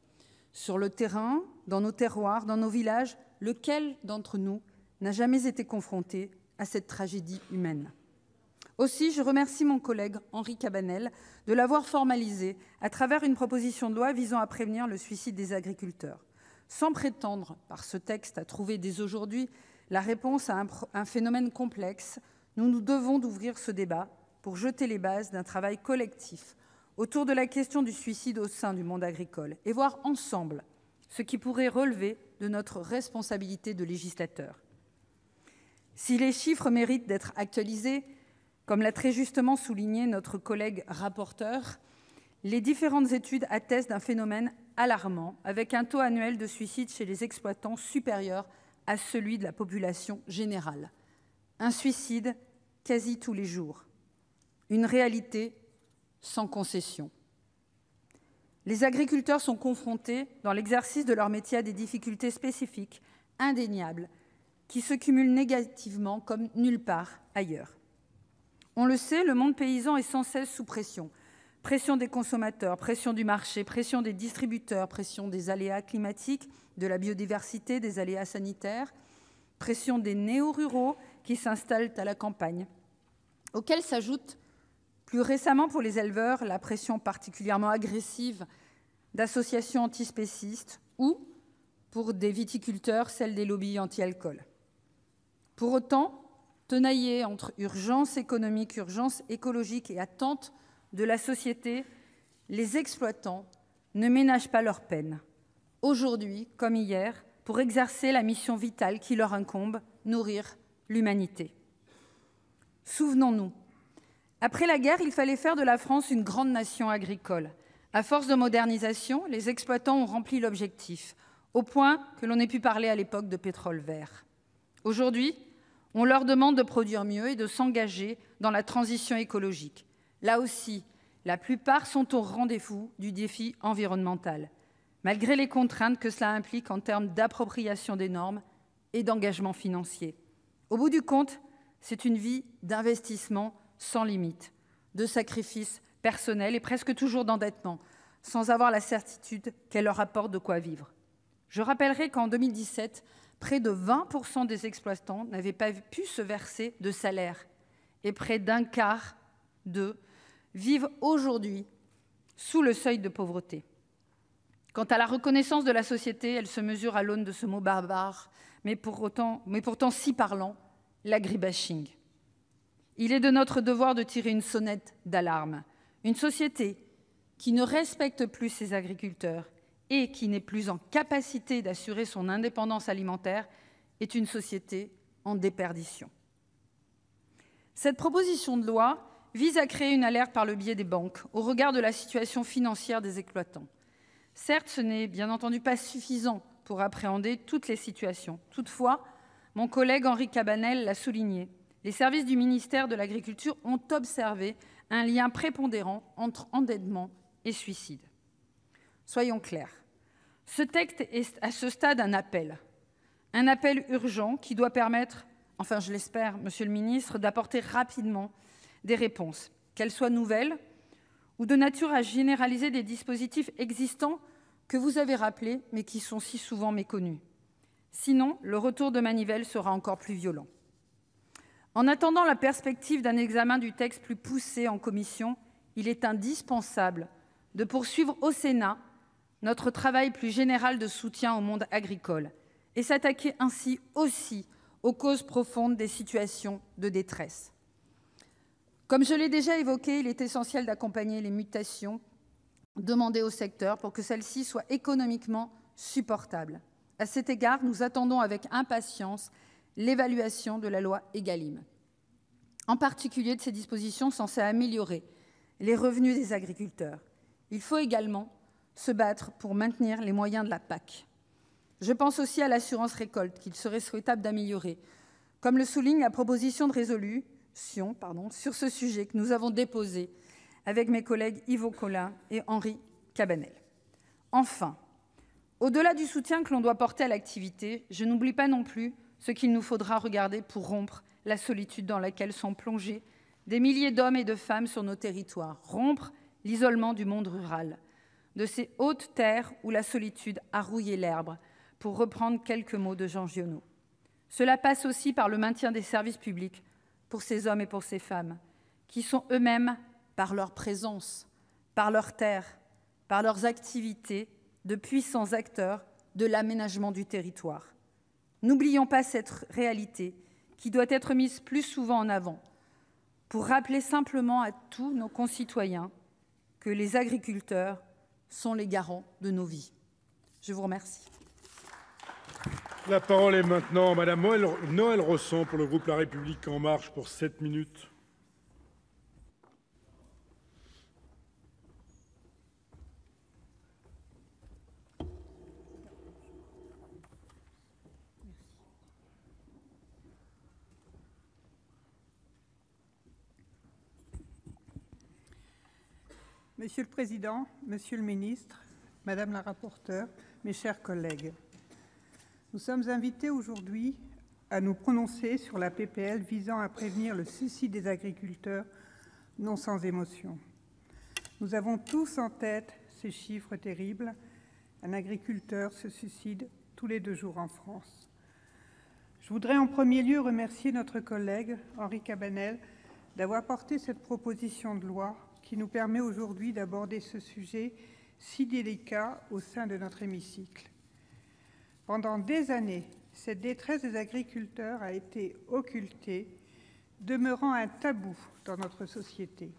Sur le terrain, dans nos terroirs, dans nos villages, lequel d'entre nous n'a jamais été confronté à cette tragédie humaine? Aussi, je remercie mon collègue Henri Cabanel de l'avoir formalisé à travers une proposition de loi visant à prévenir le suicide des agriculteurs. Sans prétendre, par ce texte, à trouver dès aujourd'hui la réponse à un phénomène complexe, nous nous devons d'ouvrir ce débat pour jeter les bases d'un travail collectif autour de la question du suicide au sein du monde agricole et voir ensemble ce qui pourrait relever de notre responsabilité de législateur. Si les chiffres méritent d'être actualisés, comme l'a très justement souligné notre collègue rapporteur, les différentes études attestent d'un phénomène alarmant, avec un taux annuel de suicide chez les exploitants supérieur à celui de la population générale. Un suicide quasi tous les jours. Une réalité sans concession. Les agriculteurs sont confrontés, dans l'exercice de leur métier, à des difficultés spécifiques, indéniables, qui se cumulent négativement comme nulle part ailleurs. On le sait, le monde paysan est sans cesse sous pression. Pression des consommateurs, pression du marché, pression des distributeurs, pression des aléas climatiques, de la biodiversité, des aléas sanitaires, pression des néo-ruraux qui s'installent à la campagne, auxquels s'ajoute plus récemment pour les éleveurs la pression particulièrement agressive d'associations antispécistes ou, pour des viticulteurs, celle des lobbies anti-alcool. Pour autant, tenaillés entre urgence économique, urgence écologique et attente de la société, les exploitants ne ménagent pas leur peine, aujourd'hui comme hier, pour exercer la mission vitale qui leur incombe, nourrir l'humanité. Souvenons-nous, après la guerre, il fallait faire de la France une grande nation agricole. À force de modernisation, les exploitants ont rempli l'objectif, au point que l'on ait pu parler à l'époque de pétrole vert. Aujourd'hui, on leur demande de produire mieux et de s'engager dans la transition écologique. Là aussi, la plupart sont au rendez-vous du défi environnemental, malgré les contraintes que cela implique en termes d'appropriation des normes et d'engagement financier. Au bout du compte, c'est une vie d'investissement sans limite, de sacrifices personnels et presque toujours d'endettement, sans avoir la certitude qu'elle leur apporte de quoi vivre. Je rappellerai qu'en 2017, près de 20% des exploitants n'avaient pas pu se verser de salaire et près d'un quart d'eux vivent aujourd'hui sous le seuil de pauvreté. Quant à la reconnaissance de la société, elle se mesure à l'aune de ce mot barbare, mais pourtant si parlant, l'agribashing. Il est de notre devoir de tirer une sonnette d'alarme. Une société qui ne respecte plus ses agriculteurs et qui n'est plus en capacité d'assurer son indépendance alimentaire est une société en déperdition. Cette proposition de loi vise à créer une alerte par le biais des banques au regard de la situation financière des exploitants. Certes, ce n'est bien entendu pas suffisant pour appréhender toutes les situations. Toutefois, mon collègue Henri Cabanel l'a souligné, les services du ministère de l'Agriculture ont observé un lien prépondérant entre endettement et suicide. Soyons clairs, ce texte est à ce stade un appel urgent qui doit permettre, enfin je l'espère, Monsieur le Ministre, d'apporter rapidement des réponses, qu'elles soient nouvelles ou de nature à généraliser des dispositifs existants que vous avez rappelés, mais qui sont si souvent méconnus. Sinon, le retour de manivelle sera encore plus violent. En attendant la perspective d'un examen du texte plus poussé en commission, il est indispensable de poursuivre au Sénat notre travail plus général de soutien au monde agricole et s'attaquer ainsi aussi aux causes profondes des situations de détresse. Comme je l'ai déjà évoqué, il est essentiel d'accompagner les mutations demandées au secteur pour que celles-ci soient économiquement supportables. À cet égard, nous attendons avec impatience l'évaluation de la loi Égalim, en particulier de ces dispositions censées améliorer les revenus des agriculteurs. Il faut également se battre pour maintenir les moyens de la PAC. Je pense aussi à l'assurance récolte, qu'il serait souhaitable d'améliorer, comme le souligne la proposition de résolution sur ce sujet que nous avons déposée avec mes collègues Yvon Collin et Henri Cabanel. Enfin, au-delà du soutien que l'on doit porter à l'activité, je n'oublie pas non plus ce qu'il nous faudra regarder pour rompre la solitude dans laquelle sont plongés des milliers d'hommes et de femmes sur nos territoires, rompre l'isolement du monde rural, de ces hautes terres où la solitude a rouillé l'herbe, pour reprendre quelques mots de Jean Giono. Cela passe aussi par le maintien des services publics pour ces hommes et pour ces femmes, qui sont eux-mêmes, par leur présence, par leurs terres, par leurs activités, de puissants acteurs de l'aménagement du territoire. N'oublions pas cette réalité qui doit être mise plus souvent en avant pour rappeler simplement à tous nos concitoyens que les agriculteurs sont les garants de nos vies. Je vous remercie. La parole est maintenant à Madame Noël Rosson pour le groupe La République En Marche pour 7 minutes. Monsieur le Président, Monsieur le Ministre, Madame la rapporteure, mes chers collègues, nous sommes invités aujourd'hui à nous prononcer sur la PPL visant à prévenir le suicide des agriculteurs, non sans émotion. Nous avons tous en tête ces chiffres terribles. Un agriculteur se suicide tous les 2 jours en France. Je voudrais en premier lieu remercier notre collègue Henri Cabanel d'avoir porté cette proposition de loi qui nous permet aujourd'hui d'aborder ce sujet si délicat au sein de notre hémicycle. Pendant des années, cette détresse des agriculteurs a été occultée, demeurant un tabou dans notre société.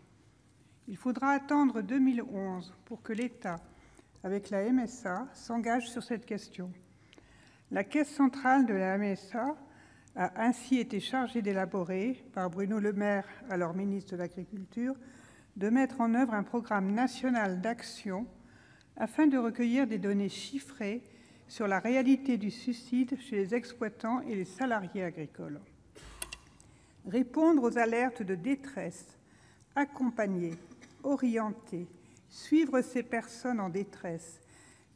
Il faudra attendre 2011 pour que l'État, avec la MSA, s'engage sur cette question. La Caisse centrale de la MSA a ainsi été chargée d'élaborer, par Bruno Le Maire, alors ministre de l'Agriculture, de mettre en œuvre un programme national d'action afin de recueillir des données chiffrées sur la réalité du suicide chez les exploitants et les salariés agricoles. Répondre aux alertes de détresse, accompagner, orienter, suivre ces personnes en détresse,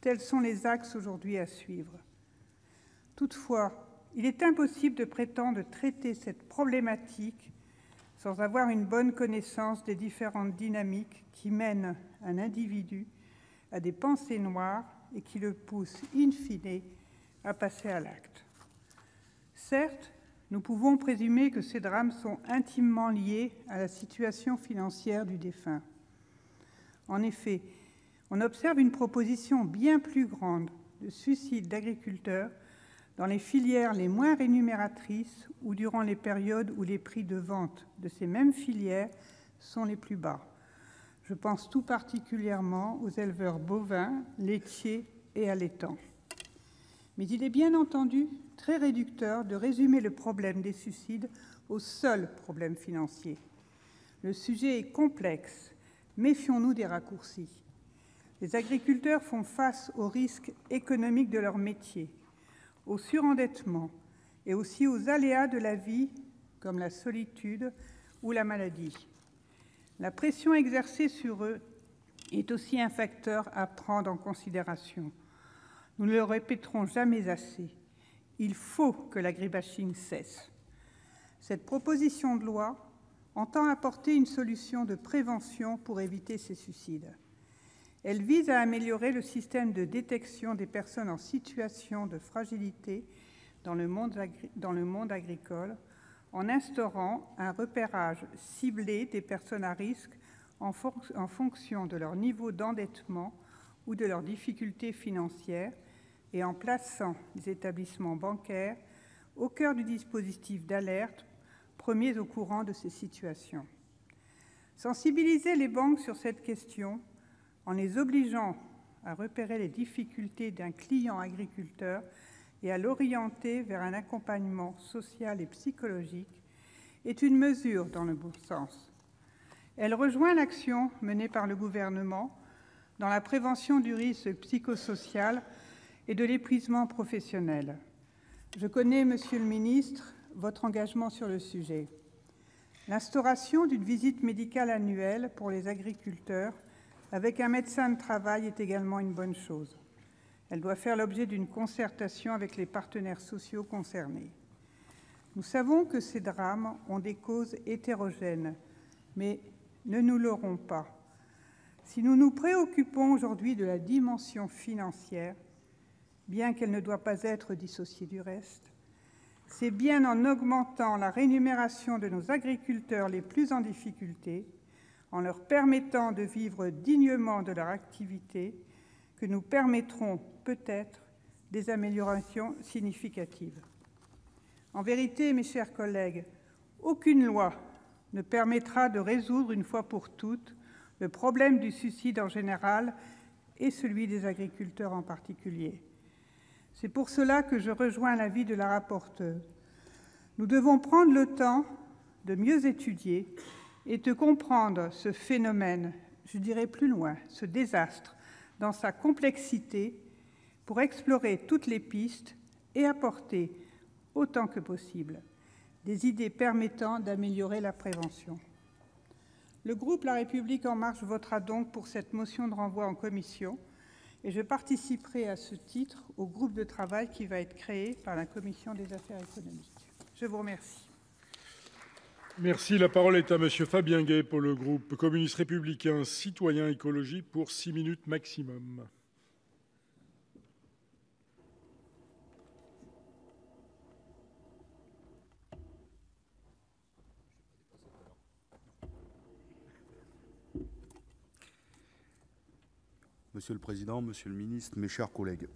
tels sont les axes aujourd'hui à suivre. Toutefois, il est impossible de prétendre traiter cette problématique sans avoir une bonne connaissance des différentes dynamiques qui mènent un individu à des pensées noires et qui le poussent, in fine, à passer à l'acte. Certes, nous pouvons présumer que ces drames sont intimement liés à la situation financière du défunt. En effet, on observe une proposition bien plus grande de suicides d'agriculteurs dans les filières les moins rémunératrices ou durant les périodes où les prix de vente de ces mêmes filières sont les plus bas. Je pense tout particulièrement aux éleveurs bovins, laitiers et allaitants. Mais il est bien entendu très réducteur de résumer le problème des suicides au seul problème financier. Le sujet est complexe. Méfions-nous des raccourcis. Les agriculteurs font face aux risques économiques de leur métier, au surendettement et aussi aux aléas de la vie, comme la solitude ou la maladie. La pression exercée sur eux est aussi un facteur à prendre en considération. Nous ne le répéterons jamais assez. Il faut que l'agribashing cesse. Cette proposition de loi entend apporter une solution de prévention pour éviter ces suicides. Elle vise à améliorer le système de détection des personnes en situation de fragilité dans le monde agricole, en instaurant un repérage ciblé des personnes à risque en fonction de leur niveau d'endettement ou de leurs difficultés financières et en plaçant les établissements bancaires au cœur du dispositif d'alerte, premiers au courant de ces situations. Sensibiliser les banques sur cette question, en les obligeant à repérer les difficultés d'un client agriculteur et à l'orienter vers un accompagnement social et psychologique, est une mesure dans le bon sens. Elle rejoint l'action menée par le gouvernement dans la prévention du risque psychosocial et de l'épuisement professionnel. Je connais, Monsieur le ministre, votre engagement sur le sujet. L'instauration d'une visite médicale annuelle pour les agriculteurs avec un médecin de travail est également une bonne chose. Elle doit faire l'objet d'une concertation avec les partenaires sociaux concernés. Nous savons que ces drames ont des causes hétérogènes, mais ne nous leurrons pas. Si nous nous préoccupons aujourd'hui de la dimension financière, bien qu'elle ne doit pas être dissociée du reste, c'est bien en augmentant la rémunération de nos agriculteurs les plus en difficulté, en leur permettant de vivre dignement de leur activité, que nous permettrons peut-être des améliorations significatives. En vérité, mes chers collègues, aucune loi ne permettra de résoudre une fois pour toutes le problème du suicide en général et celui des agriculteurs en particulier. C'est pour cela que je rejoins l'avis de la rapporteure. Nous devons prendre le temps de mieux étudier et de comprendre ce phénomène, je dirais plus loin, ce désastre, dans sa complexité, pour explorer toutes les pistes et apporter, autant que possible, des idées permettant d'améliorer la prévention. Le groupe La République En Marche votera donc pour cette motion de renvoi en commission et je participerai à ce titre au groupe de travail qui va être créé par la Commission des affaires économiques. Je vous remercie. Merci. La parole est à Monsieur Fabien Gay pour le groupe communiste républicain citoyen écologie pour 6 minutes maximum. Monsieur le Président, Monsieur le Ministre, mes chers collègues,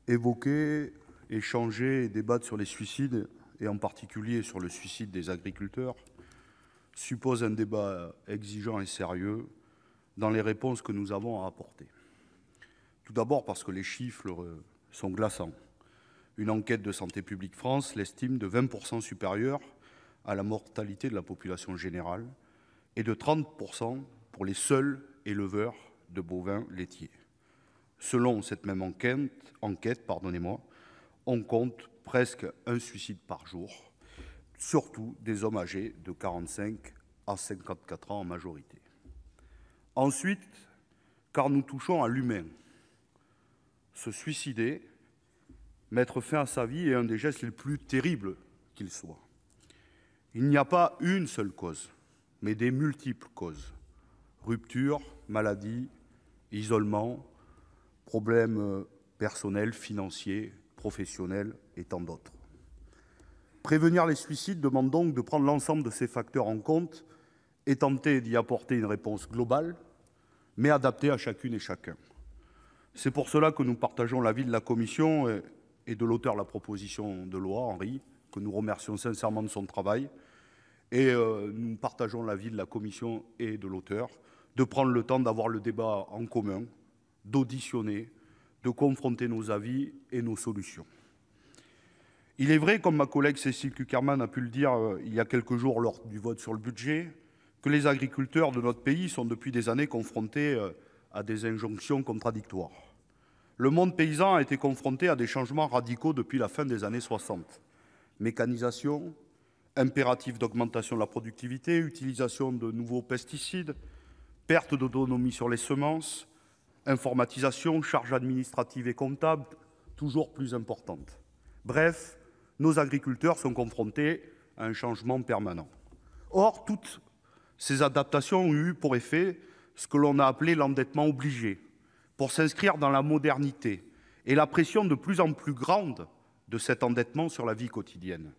évoquer, échanger et débattre sur les suicides, et en particulier sur le suicide des agriculteurs, suppose un débat exigeant et sérieux dans les réponses que nous avons à apporter. Tout d'abord parce que les chiffres sont glaçants. Une enquête de Santé publique France l'estime de 20% supérieure à la mortalité de la population générale et de 30% pour les seuls éleveurs de bovins laitiers. Selon cette même enquête, on compte presque un suicide par jour, surtout des hommes âgés de 45 à 54 ans en majorité. Ensuite, car nous touchons à l'humain. Se suicider, mettre fin à sa vie est un des gestes les plus terribles qu'il soit. Il n'y a pas une seule cause, mais des multiples causes. Rupture, maladie, isolement, problèmes personnels, financiers, professionnels et tant d'autres. Prévenir les suicides demande donc de prendre l'ensemble de ces facteurs en compte et tenter d'y apporter une réponse globale, mais adaptée à chacune et chacun. C'est pour cela que nous partageons l'avis de la Commission et de l'auteur de la proposition de loi, Henri, que nous remercions sincèrement de son travail. Et nous partageons l'avis de la Commission et de l'auteur de prendre le temps d'avoir le débat en commun, d'auditionner, de confronter nos avis et nos solutions. Il est vrai, comme ma collègue Cécile Cukierman a pu le dire il y a quelques jours lors du vote sur le budget, que les agriculteurs de notre pays sont depuis des années confrontés à des injonctions contradictoires. Le monde paysan a été confronté à des changements radicaux depuis la fin des années 60. Mécanisation, impératif d'augmentation de la productivité, utilisation de nouveaux pesticides, perte d'autonomie sur les semences, informatisation, charges administratives et comptables toujours plus importantes. Bref, nos agriculteurs sont confrontés à un changement permanent. Or, toutes ces adaptations ont eu pour effet ce que l'on a appelé l'endettement obligé, pour s'inscrire dans la modernité et la pression de plus en plus grande de cet endettement sur la vie quotidienne.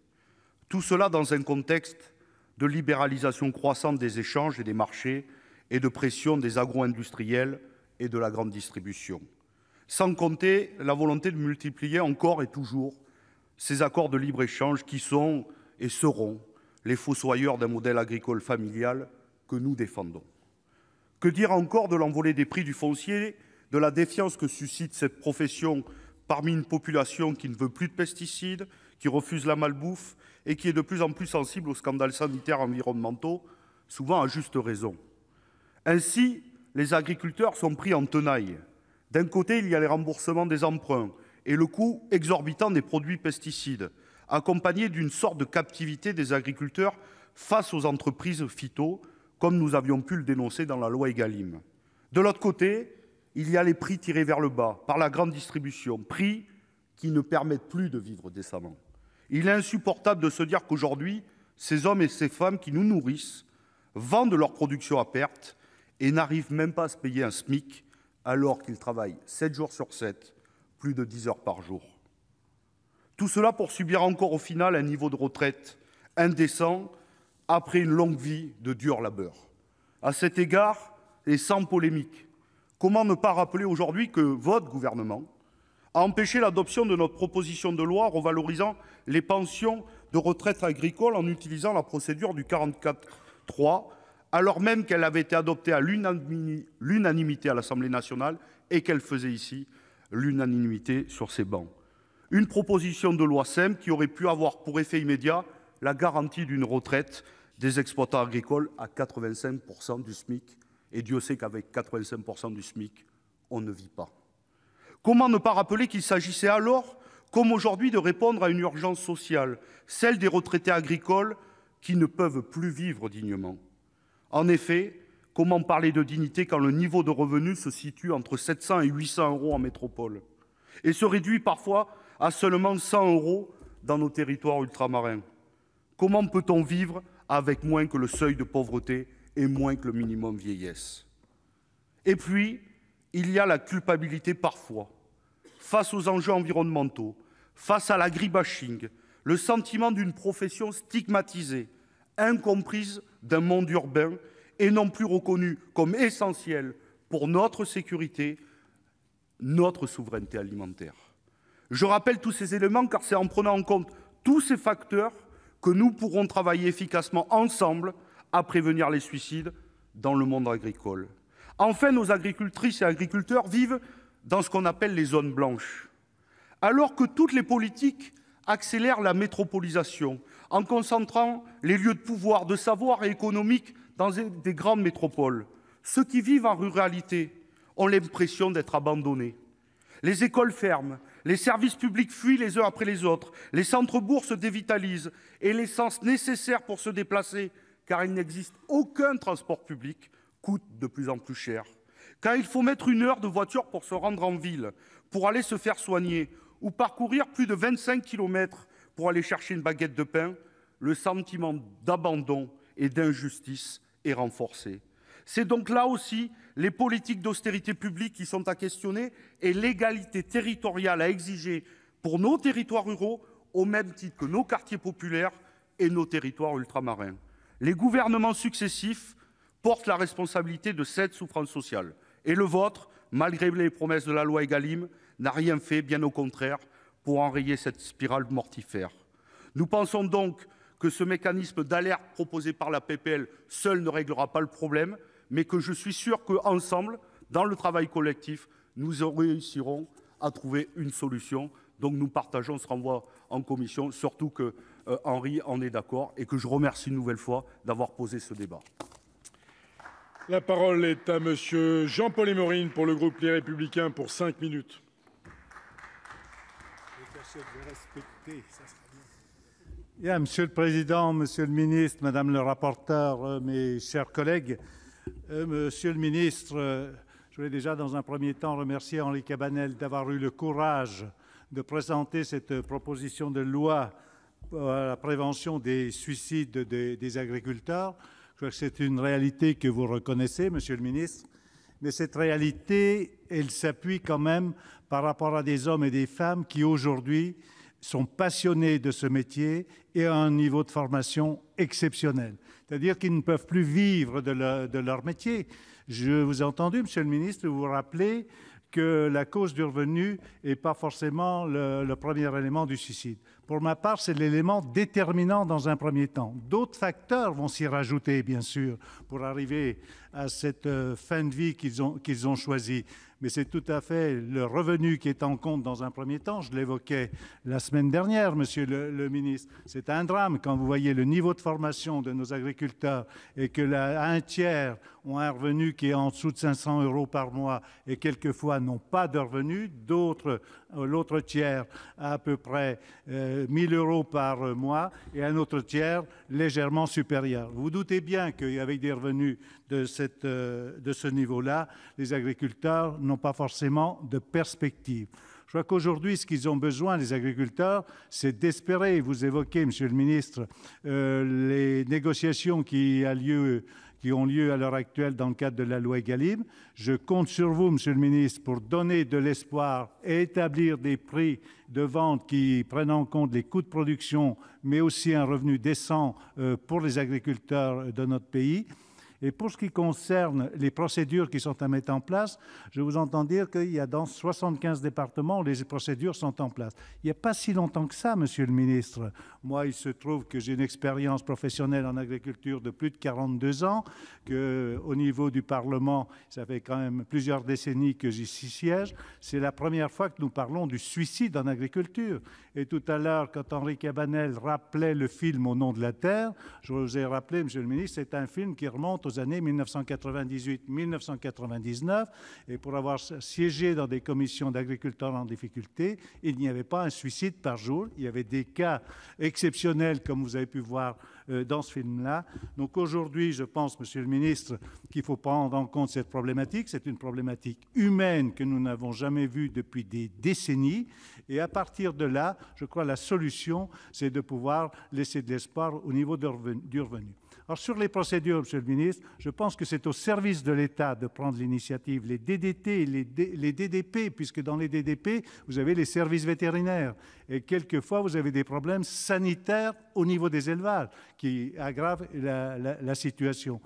Tout cela dans un contexte de libéralisation croissante des échanges et des marchés et de pression des agro-industriels et de la grande distribution. Sans compter la volonté de multiplier encore et toujours ces accords de libre-échange qui sont et seront les fossoyeurs d'un modèle agricole familial que nous défendons. Que dire encore de l'envolée des prix du foncier, de la défiance que suscite cette profession parmi une population qui ne veut plus de pesticides, qui refuse la malbouffe et qui est de plus en plus sensible aux scandales sanitaires et environnementaux, souvent à juste raison. Ainsi, les agriculteurs sont pris en tenaille. D'un côté, il y a les remboursements des emprunts et le coût exorbitant des produits pesticides, accompagné d'une sorte de captivité des agriculteurs face aux entreprises phyto, comme nous avions pu le dénoncer dans la loi Egalim. De l'autre côté, il y a les prix tirés vers le bas par la grande distribution, prix qui ne permettent plus de vivre décemment. Il est insupportable de se dire qu'aujourd'hui, ces hommes et ces femmes qui nous nourrissent vendent leur production à perte et n'arrivent même pas à se payer un SMIC alors qu'ils travaillent 7 jours sur 7, plus de 10 heures par jour. Tout cela pour subir encore au final un niveau de retraite indécent après une longue vie de dur labeur. À cet égard, et sans polémique, comment ne pas rappeler aujourd'hui que votre gouvernement a empêché l'adoption de notre proposition de loi revalorisant les pensions de retraite agricoles en utilisant la procédure du 44.3, alors même qu'elle avait été adoptée à l'unanimité à l'Assemblée nationale et qu'elle faisait ici l'unanimité sur ces bancs. Une proposition de loi simple qui aurait pu avoir pour effet immédiat la garantie d'une retraite des exploitants agricoles à 85% du SMIC. Et Dieu sait qu'avec 85% du SMIC, on ne vit pas. Comment ne pas rappeler qu'il s'agissait alors, comme aujourd'hui, de répondre à une urgence sociale, celle des retraités agricoles qui ne peuvent plus vivre dignement. En effet, comment parler de dignité quand le niveau de revenu se situe entre 700 et 800 € en métropole et se réduit parfois à seulement 100 € dans nos territoires ultramarins? Comment peut-on vivre avec moins que le seuil de pauvreté et moins que le minimum vieillesse? Et puis, il y a la culpabilité parfois, face aux enjeux environnementaux, face à l'agribashing, le sentiment d'une profession stigmatisée, incomprise d'un monde urbain et non plus reconnue comme essentielle pour notre sécurité, notre souveraineté alimentaire. Je rappelle tous ces éléments car c'est en prenant en compte tous ces facteurs que nous pourrons travailler efficacement ensemble à prévenir les suicides dans le monde agricole. Enfin, nos agricultrices et agriculteurs vivent dans ce qu'on appelle les zones blanches. Alors que toutes les politiques accélèrent la métropolisation en concentrant les lieux de pouvoir, de savoir et économique dans des grandes métropoles, ceux qui vivent en ruralité ont l'impression d'être abandonnés. Les écoles ferment, les services publics fuient les uns après les autres, les centres-bourgs se dévitalisent et l'essence nécessaire pour se déplacer, car il n'existe aucun transport public, coûte de plus en plus cher. Quand il faut mettre 1 heure de voiture pour se rendre en ville, pour aller se faire soigner, ou parcourir plus de 25 km pour aller chercher une baguette de pain, le sentiment d'abandon et d'injustice est renforcé. C'est donc là aussi les politiques d'austérité publique qui sont à questionner et l'égalité territoriale à exiger pour nos territoires ruraux au même titre que nos quartiers populaires et nos territoires ultramarins. Les gouvernements successifs portent la responsabilité de cette souffrance sociale. Et le vôtre, malgré les promesses de la loi Egalim, n'a rien fait, bien au contraire, pour enrayer cette spirale mortifère. Nous pensons donc que ce mécanisme d'alerte proposé par la PPL seul ne réglera pas le problème, mais que je suis sûr qu'ensemble, dans le travail collectif, nous réussirons à trouver une solution. Donc nous partageons ce renvoi en commission, surtout que Henri en est d'accord et que je remercie une nouvelle fois d'avoir posé ce débat. La parole est à monsieur Jean-Paul Émorine pour le groupe Les Républicains pour 5 minutes. Bien, Monsieur le Président, Monsieur le Ministre, Madame le rapporteur, mes chers collègues, Monsieur le Ministre, je voulais déjà dans un premier temps remercier Henri Cabanel d'avoir eu le courage de présenter cette proposition de loi à la prévention des suicides des agriculteurs. Je crois que c'est une réalité que vous reconnaissez, Monsieur le Ministre, mais cette réalité, elle s'appuie quand même par rapport à des hommes et des femmes qui aujourd'hui sont passionnés de ce métier et à un niveau de formation exceptionnel. C'est-à-dire qu'ils ne peuvent plus vivre de leur métier. Je vous ai entendu, Monsieur le Ministre, vous rappeler que la cause du revenu n'est pas forcément le premier élément du suicide. pour ma part, c'est l'élément déterminant dans un premier temps. D'autres facteurs vont s'y rajouter, bien sûr, pour arriver à cette fin de vie qu'ils ont choisie. Mais c'est tout à fait le revenu qui est en compte dans un premier temps. Je l'évoquais la semaine dernière, Monsieur le ministre. C'est un drame quand vous voyez le niveau de formation de nos agriculteurs et que un tiers ont un revenu qui est en dessous de 500 € par mois et quelquefois n'ont pas de revenus. D'autres, l'autre tiers a à peu près 1 000 € par mois et un autre tiers légèrement supérieur. Vous vous doutez bien qu'avec des revenus de ce niveau-là, les agriculteurs n'ont pas forcément de perspective. Je crois qu'aujourd'hui, ce qu'ils ont besoin, les agriculteurs, c'est d'espérer. Vous évoquez, Monsieur le ministre, les négociations qui ont lieu à l'heure actuelle dans le cadre de la loi Egalim. Je compte sur vous, Monsieur le ministre, pour donner de l'espoir et établir des prix de vente qui prennent en compte les coûts de production, mais aussi un revenu décent pour les agriculteurs de notre pays. Et pour ce qui concerne les procédures qui sont à mettre en place, je vous entends dire qu'il y a dans 75 départements où les procédures sont en place. Il n'y a pas si longtemps que ça, Monsieur le ministre. Moi, il se trouve que j'ai une expérience professionnelle en agriculture de plus de 42 ans, qu'au niveau du Parlement, ça fait quand même plusieurs décennies que j'y siège. C'est la première fois que nous parlons du suicide en agriculture. Et tout à l'heure, quand Henri Cabanel rappelait le film Au nom de la terre, je vous ai rappelé, Monsieur le ministre, c'est un film qui remonte aux années 1998-1999. Et pour avoir siégé dans des commissions d'agriculteurs en difficulté, il n'y avait pas un suicide par jour. Il y avait des cas exceptionnels, comme vous avez pu voir dans ce film-là. Donc aujourd'hui, je pense, Monsieur le ministre, qu'il faut prendre en compte cette problématique. C'est une problématique humaine que nous n'avons jamais vue depuis des décennies. Et à partir de là, je crois que la solution, c'est de pouvoir laisser de l'espoir au niveau du revenu. Alors sur les procédures, Monsieur le ministre, je pense que c'est au service de l'État de prendre l'initiative. Les DDT, les DDP, puisque dans les DDP, vous avez les services vétérinaires. Et quelquefois, vous avez des problèmes sanitaires au niveau des élevages qui aggravent la situation.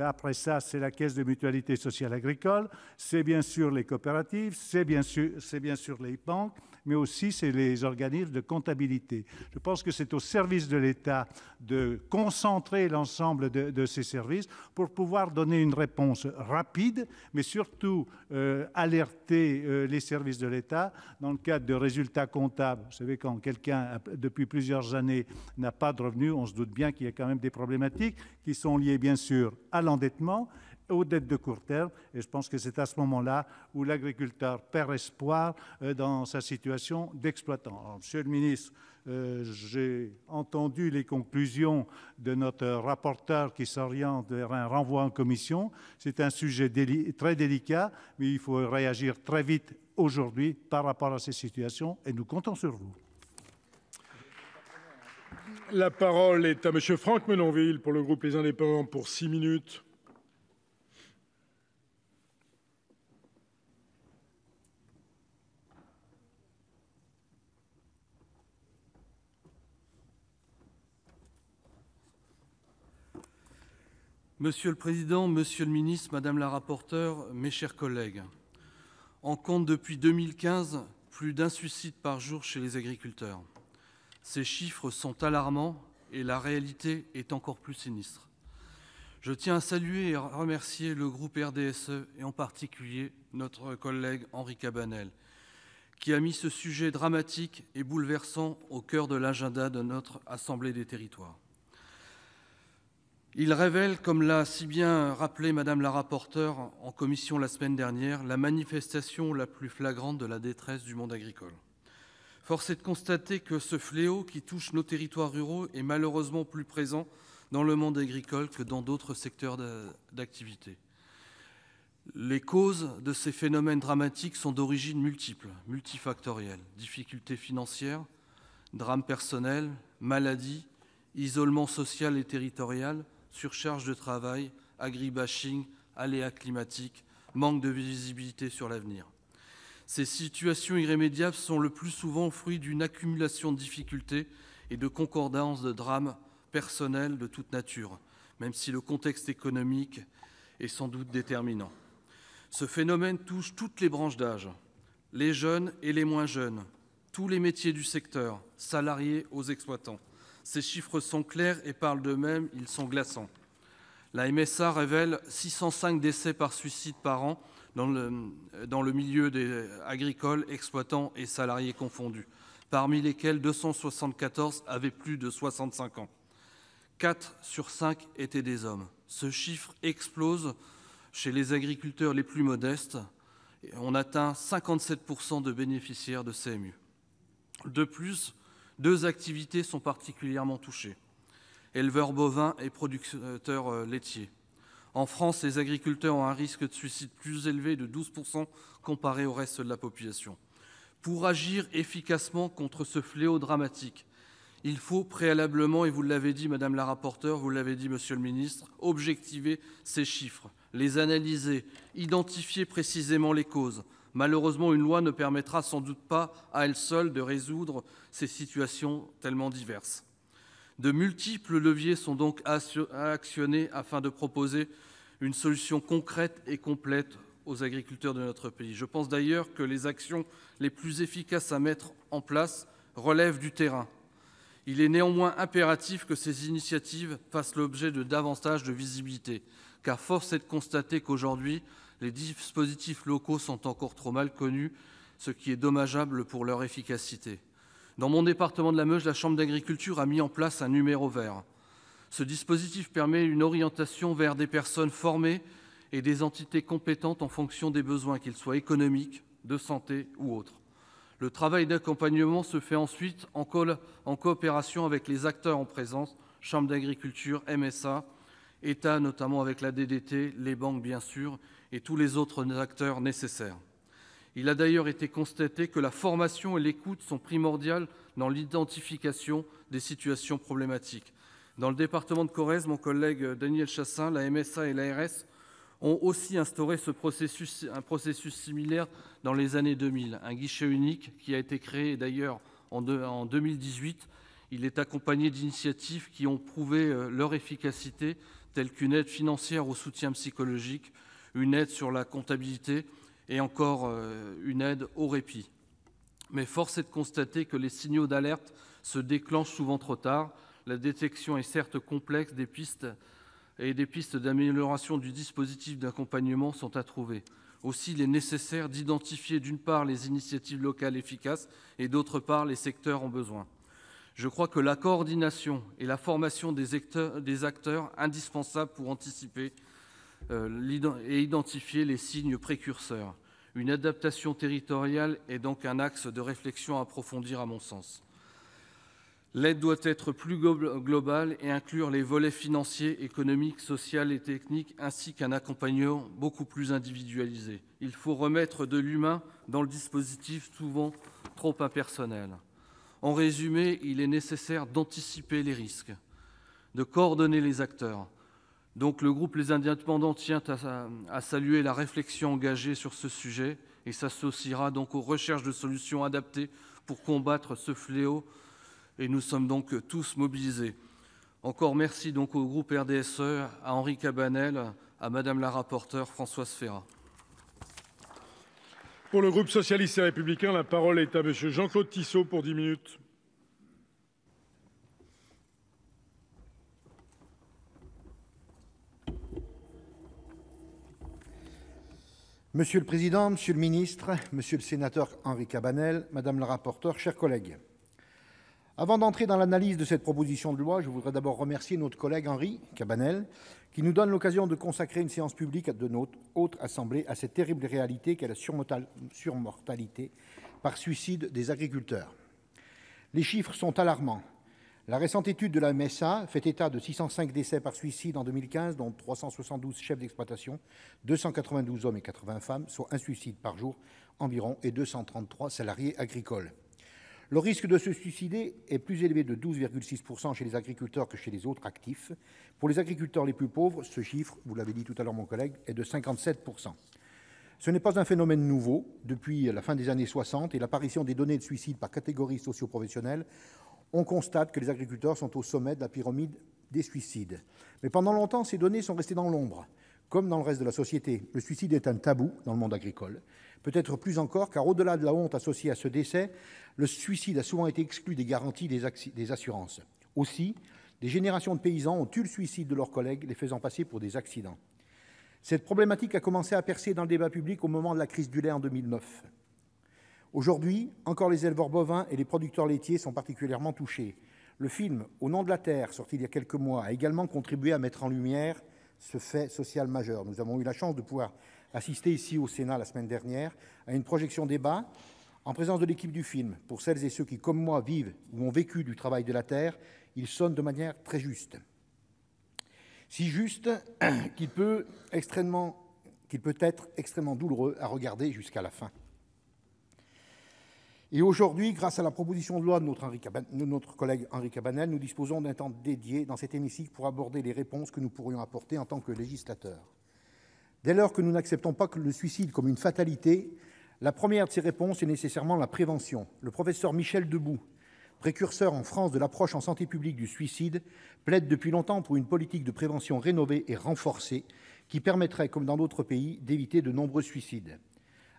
Après ça, c'est la Caisse de mutualité sociale agricole, c'est bien sûr les coopératives, c'est bien sûr les banques, mais aussi c'est les organismes de comptabilité. Je pense que c'est au service de l'État de concentrer l'ensemble de ces services pour pouvoir donner une réponse rapide, mais surtout alerter les services de l'État dans le cadre de résultats comptables. Vous savez, quand quelqu'un, depuis plusieurs années, n'a pas de revenus, on se doute bien qu'il y a quand même des problématiques qui sont liées, bien sûr, à l'endettement, aux dettes de court terme. Et je pense que c'est à ce moment-là où l'agriculteur perd espoir dans sa situation d'exploitant. Alors, Monsieur le ministre, j'ai entendu les conclusions de notre rapporteur qui s'oriente vers un renvoi en commission. C'est un sujet très délicat, mais il faut réagir très vite aujourd'hui par rapport à ces situations et nous comptons sur vous. La parole est à Monsieur Franck Menonville pour le groupe Les Indépendants pour 6 minutes. Monsieur le Président, Monsieur le Ministre, Madame la rapporteure, mes chers collègues, on compte depuis 2015 plus d'1 suicide par jour chez les agriculteurs. Ces chiffres sont alarmants et la réalité est encore plus sinistre. Je tiens à saluer et à remercier le groupe RDSE et en particulier notre collègue Henri Cabanel, qui a mis ce sujet dramatique et bouleversant au cœur de l'agenda de notre Assemblée des territoires. Il révèle, comme l'a si bien rappelé Madame la rapporteure en commission la semaine dernière, la manifestation la plus flagrante de la détresse du monde agricole. Force est de constater que ce fléau qui touche nos territoires ruraux est malheureusement plus présent dans le monde agricole que dans d'autres secteurs d'activité. Les causes de ces phénomènes dramatiques sont d'origine multiple, multifactorielle. Difficultés financières, drames personnels, maladies, isolement social et territorial, surcharge de travail, agribashing, aléas climatiques, manque de visibilité sur l'avenir. Ces situations irrémédiables sont le plus souvent fruit d'une accumulation de difficultés et de concordance de drames personnels de toute nature, même si le contexte économique est sans doute déterminant. Ce phénomène touche toutes les branches d'âge, les jeunes et les moins jeunes, tous les métiers du secteur, salariés aux exploitants. Ces chiffres sont clairs et parlent d'eux-mêmes, ils sont glaçants. La MSA révèle 605 décès par suicide par an dans le milieu agricole, exploitants et salariés confondus, parmi lesquels 274 avaient plus de 65 ans. 4 sur 5 étaient des hommes. Ce chiffre explose chez les agriculteurs les plus modestes. On atteint 57% de bénéficiaires de CMU. De plus, 2 activités sont particulièrement touchées: éleveurs bovins et producteurs laitiers. En France, les agriculteurs ont un risque de suicide plus élevé de 12% comparé au reste de la population. Pour agir efficacement contre ce fléau dramatique, il faut préalablement, et vous l'avez dit Madame la rapporteure, vous l'avez dit Monsieur le Ministre, objectiver ces chiffres, les analyser, identifier précisément les causes. Malheureusement, une loi ne permettra sans doute pas à elle seule de résoudre ces situations tellement diverses. De multiples leviers sont donc à actionner afin de proposer une solution concrète et complète aux agriculteurs de notre pays. Je pense d'ailleurs que les actions les plus efficaces à mettre en place relèvent du terrain. Il est néanmoins impératif que ces initiatives fassent l'objet de davantage de visibilité, car force est de constater qu'aujourd'hui, les dispositifs locaux sont encore trop mal connus, ce qui est dommageable pour leur efficacité. Dans mon département de la Meuse, la Chambre d'agriculture a mis en place un numéro vert. Ce dispositif permet une orientation vers des personnes formées et des entités compétentes en fonction des besoins, qu'ils soient économiques, de santé ou autres. Le travail d'accompagnement se fait ensuite en coopération avec les acteurs en présence, Chambre d'agriculture, MSA, État notamment avec la DDT, les banques bien sûr, et tous les autres acteurs nécessaires. Il a d'ailleurs été constaté que la formation et l'écoute sont primordiales dans l'identification des situations problématiques. Dans le département de Corrèze, mon collègue Daniel Chassaing, la MSA et l'ARS ont aussi instauré un processus similaire dans les années 2000. Un guichet unique qui a été créé d'ailleurs en 2018. Il est accompagné d'initiatives qui ont prouvé leur efficacité, telles qu'une aide financière au soutien psychologique, une aide sur la comptabilité et encore une aide au répit. Mais force est de constater que les signaux d'alerte se déclenchent souvent trop tard. La détection est certes complexe, des pistes d'amélioration du dispositif d'accompagnement sont à trouver. Aussi, il est nécessaire d'identifier d'une part les initiatives locales efficaces et d'autre part les secteurs en besoin. Je crois que la coordination et la formation des acteurs indispensables pour anticiper et identifier les signes précurseurs. Une adaptation territoriale est donc un axe de réflexion à approfondir à mon sens. L'aide doit être plus globale et inclure les volets financiers, économiques, sociaux et techniques, ainsi qu'un accompagnement beaucoup plus individualisé. Il faut remettre de l'humain dans le dispositif, souvent trop impersonnel. En résumé, il est nécessaire d'anticiper les risques, de coordonner les acteurs. Donc le groupe Les Indépendants tient à saluer la réflexion engagée sur ce sujet et s'associera donc aux recherches de solutions adaptées pour combattre ce fléau. Et nous sommes donc tous mobilisés. Encore merci donc au groupe RDSE, à Henri Cabanel, à Madame la rapporteure Françoise Férat. Pour le groupe socialiste et républicain, la parole est à Monsieur Jean-Claude Tissot pour 10 minutes. Monsieur le Président, Monsieur le Ministre, Monsieur le Sénateur Henri Cabanel, Madame la rapporteure, chers collègues. Avant d'entrer dans l'analyse de cette proposition de loi, je voudrais d'abord remercier notre collègue Henri Cabanel, qui nous donne l'occasion de consacrer une séance publique de notre haute assemblée à cette terrible réalité qu'est la surmortalité par suicide des agriculteurs. Les chiffres sont alarmants. La récente étude de la MSA fait état de 605 décès par suicide en 2015, dont 372 chefs d'exploitation, 292 hommes et 80 femmes, soit un suicide par jour environ, et 233 salariés agricoles. Le risque de se suicider est plus élevé de 12,6% chez les agriculteurs que chez les autres actifs. Pour les agriculteurs les plus pauvres, ce chiffre, vous l'avez dit tout à l'heure mon collègue, est de 57%. Ce n'est pas un phénomène nouveau. Depuis la fin des années 60 et l'apparition des données de suicide par catégorie socio-professionnelle, on constate que les agriculteurs sont au sommet de la pyramide des suicides. Mais pendant longtemps, ces données sont restées dans l'ombre. Comme dans le reste de la société, le suicide est un tabou dans le monde agricole. Peut-être plus encore, car au-delà de la honte associée à ce décès, le suicide a souvent été exclu des garanties des assurances. Aussi, des générations de paysans ont eu le suicide de leurs collègues, les faisant passer pour des accidents. Cette problématique a commencé à percer dans le débat public au moment de la crise du lait en 2009. Aujourd'hui, encore les éleveurs bovins et les producteurs laitiers sont particulièrement touchés. Le film « Au nom de la terre », sorti il y a quelques mois, a également contribué à mettre en lumière ce fait social majeur. Nous avons eu la chance de pouvoir assister ici au Sénat la semaine dernière à une projection débat en présence de l'équipe du film. Pour celles et ceux qui, comme moi, vivent ou ont vécu du travail de la terre, il sonne de manière très juste. Si juste qu'il peut être extrêmement douloureux à regarder jusqu'à la fin. Et aujourd'hui, grâce à la proposition de loi de notre collègue Henri Cabanel, nous disposons d'un temps dédié dans cet hémicycle pour aborder les réponses que nous pourrions apporter en tant que législateurs. Dès lors que nous n'acceptons pas le suicide comme une fatalité, la première de ces réponses est nécessairement la prévention. Le professeur Michel Debout, précurseur en France de l'approche en santé publique du suicide, plaide depuis longtemps pour une politique de prévention rénovée et renforcée qui permettrait, comme dans d'autres pays, d'éviter de nombreux suicides.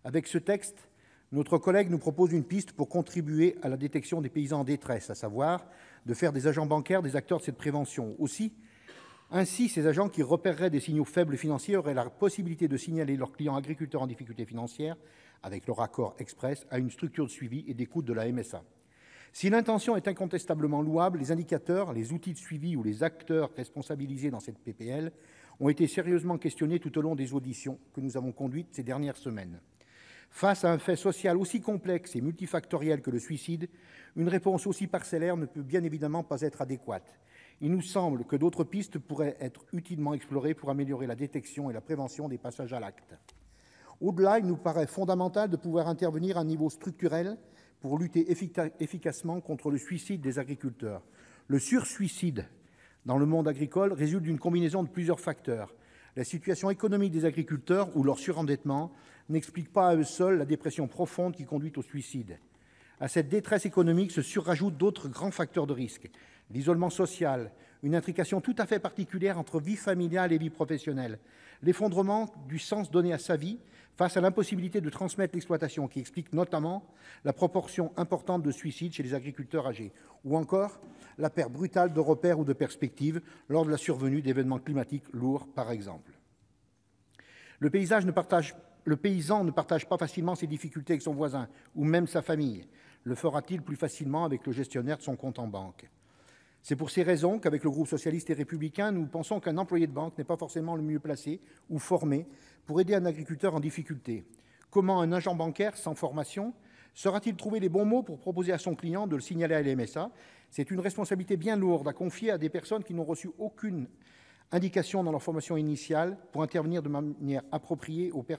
Avec ce texte, notre collègue nous propose une piste pour contribuer à la détection des paysans en détresse, à savoir de faire des agents bancaires des acteurs de cette prévention. Ainsi, ces agents qui repéreraient des signaux faibles financiers auraient la possibilité de signaler leurs clients agriculteurs en difficulté financière, avec leur accord express, à une structure de suivi et d'écoute de la MSA. Si l'intention est incontestablement louable, les indicateurs, les outils de suivi ou les acteurs responsabilisés dans cette PPL ont été sérieusement questionnés tout au long des auditions que nous avons conduites ces dernières semaines. Face à un fait social aussi complexe et multifactoriel que le suicide, une réponse aussi parcellaire ne peut bien évidemment pas être adéquate. Il nous semble que d'autres pistes pourraient être utilement explorées pour améliorer la détection et la prévention des passages à l'acte. Au-delà, il nous paraît fondamental de pouvoir intervenir à un niveau structurel pour lutter efficacement contre le suicide des agriculteurs. Le sursuicide dans le monde agricole résulte d'une combinaison de plusieurs facteurs. La situation économique des agriculteurs ou leur surendettement n'explique pas à eux seuls la dépression profonde qui conduit au suicide. À cette détresse économique se surajoutent d'autres grands facteurs de risque. L'isolement social, une intrication tout à fait particulière entre vie familiale et vie professionnelle, l'effondrement du sens donné à sa vie face à l'impossibilité de transmettre l'exploitation, qui explique notamment la proportion importante de suicides chez les agriculteurs âgés, ou encore la perte brutale de repères ou de perspectives lors de la survenue d'événements climatiques lourds, par exemple. Le paysan ne partage pas facilement ses difficultés avec son voisin ou même sa famille. Le fera-t-il plus facilement avec le gestionnaire de son compte en banque? C'est pour ces raisons qu'avec le groupe socialiste et républicain, nous pensons qu'un employé de banque n'est pas forcément le mieux placé ou formé pour aider un agriculteur en difficulté. Comment un agent bancaire sans formation saura-t-il trouver les bons mots pour proposer à son client de le signaler à la MSA? C'est une responsabilité bien lourde à confier à des personnes qui n'ont reçu aucune indication dans leur formation initiale pour intervenir de manière appropriée auprès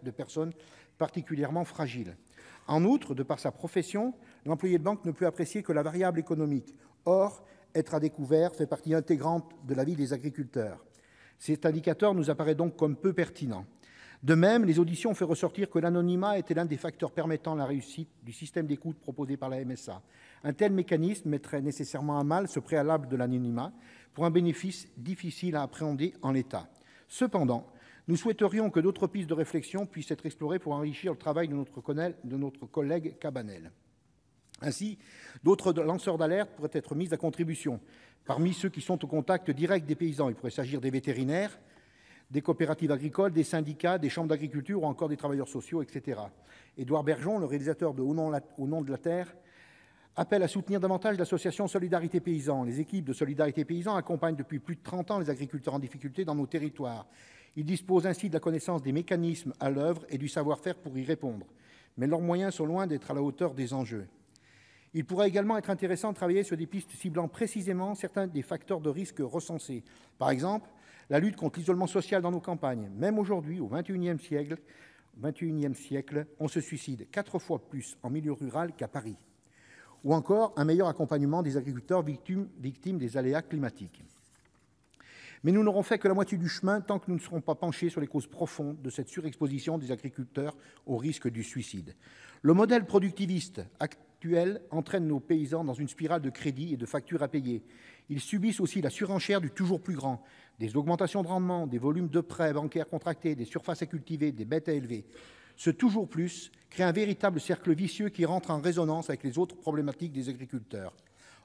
de personnes particulièrement fragiles. En outre, de par sa profession, l'employé de banque ne peut apprécier que la variable économique. Or, être à découvert fait partie intégrante de la vie des agriculteurs. Cet indicateur nous apparaît donc comme peu pertinent. De même, les auditions ont fait ressortir que l'anonymat était l'un des facteurs permettant la réussite du système d'écoute proposé par la MSA. Un tel mécanisme mettrait nécessairement à mal ce préalable de l'anonymat pour un bénéfice difficile à appréhender en l'état. Cependant, nous souhaiterions que d'autres pistes de réflexion puissent être explorées pour enrichir le travail de notre collègue Cabanel. Ainsi, d'autres lanceurs d'alerte pourraient être mis à contribution. Parmi ceux qui sont au contact direct des paysans, il pourrait s'agir des vétérinaires, des coopératives agricoles, des syndicats, des chambres d'agriculture ou encore des travailleurs sociaux, etc. Édouard Bergeon, le réalisateur de Au nom de la terre, appelle à soutenir davantage l'association Solidarité Paysans. Les équipes de Solidarité Paysans accompagnent depuis plus de 30 ans les agriculteurs en difficulté dans nos territoires. Ils disposent ainsi de la connaissance des mécanismes à l'œuvre et du savoir-faire pour y répondre. Mais leurs moyens sont loin d'être à la hauteur des enjeux. Il pourrait également être intéressant de travailler sur des pistes ciblant précisément certains des facteurs de risque recensés. Par exemple, la lutte contre l'isolement social dans nos campagnes. Même aujourd'hui, au XXIe siècle, on se suicide 4 fois plus en milieu rural qu'à Paris. Ou encore un meilleur accompagnement des agriculteurs victimes des aléas climatiques. Mais nous n'aurons fait que la moitié du chemin tant que nous ne serons pas penchés sur les causes profondes de cette surexposition des agriculteurs au risque du suicide. Le modèle productiviste actuel entraîne nos paysans dans une spirale de crédits et de factures à payer. Ils subissent aussi la surenchère du toujours plus grand, des augmentations de rendement, des volumes de prêts bancaires contractés, des surfaces à cultiver, des bêtes à élever. Ce toujours plus crée un véritable cercle vicieux qui rentre en résonance avec les autres problématiques des agriculteurs.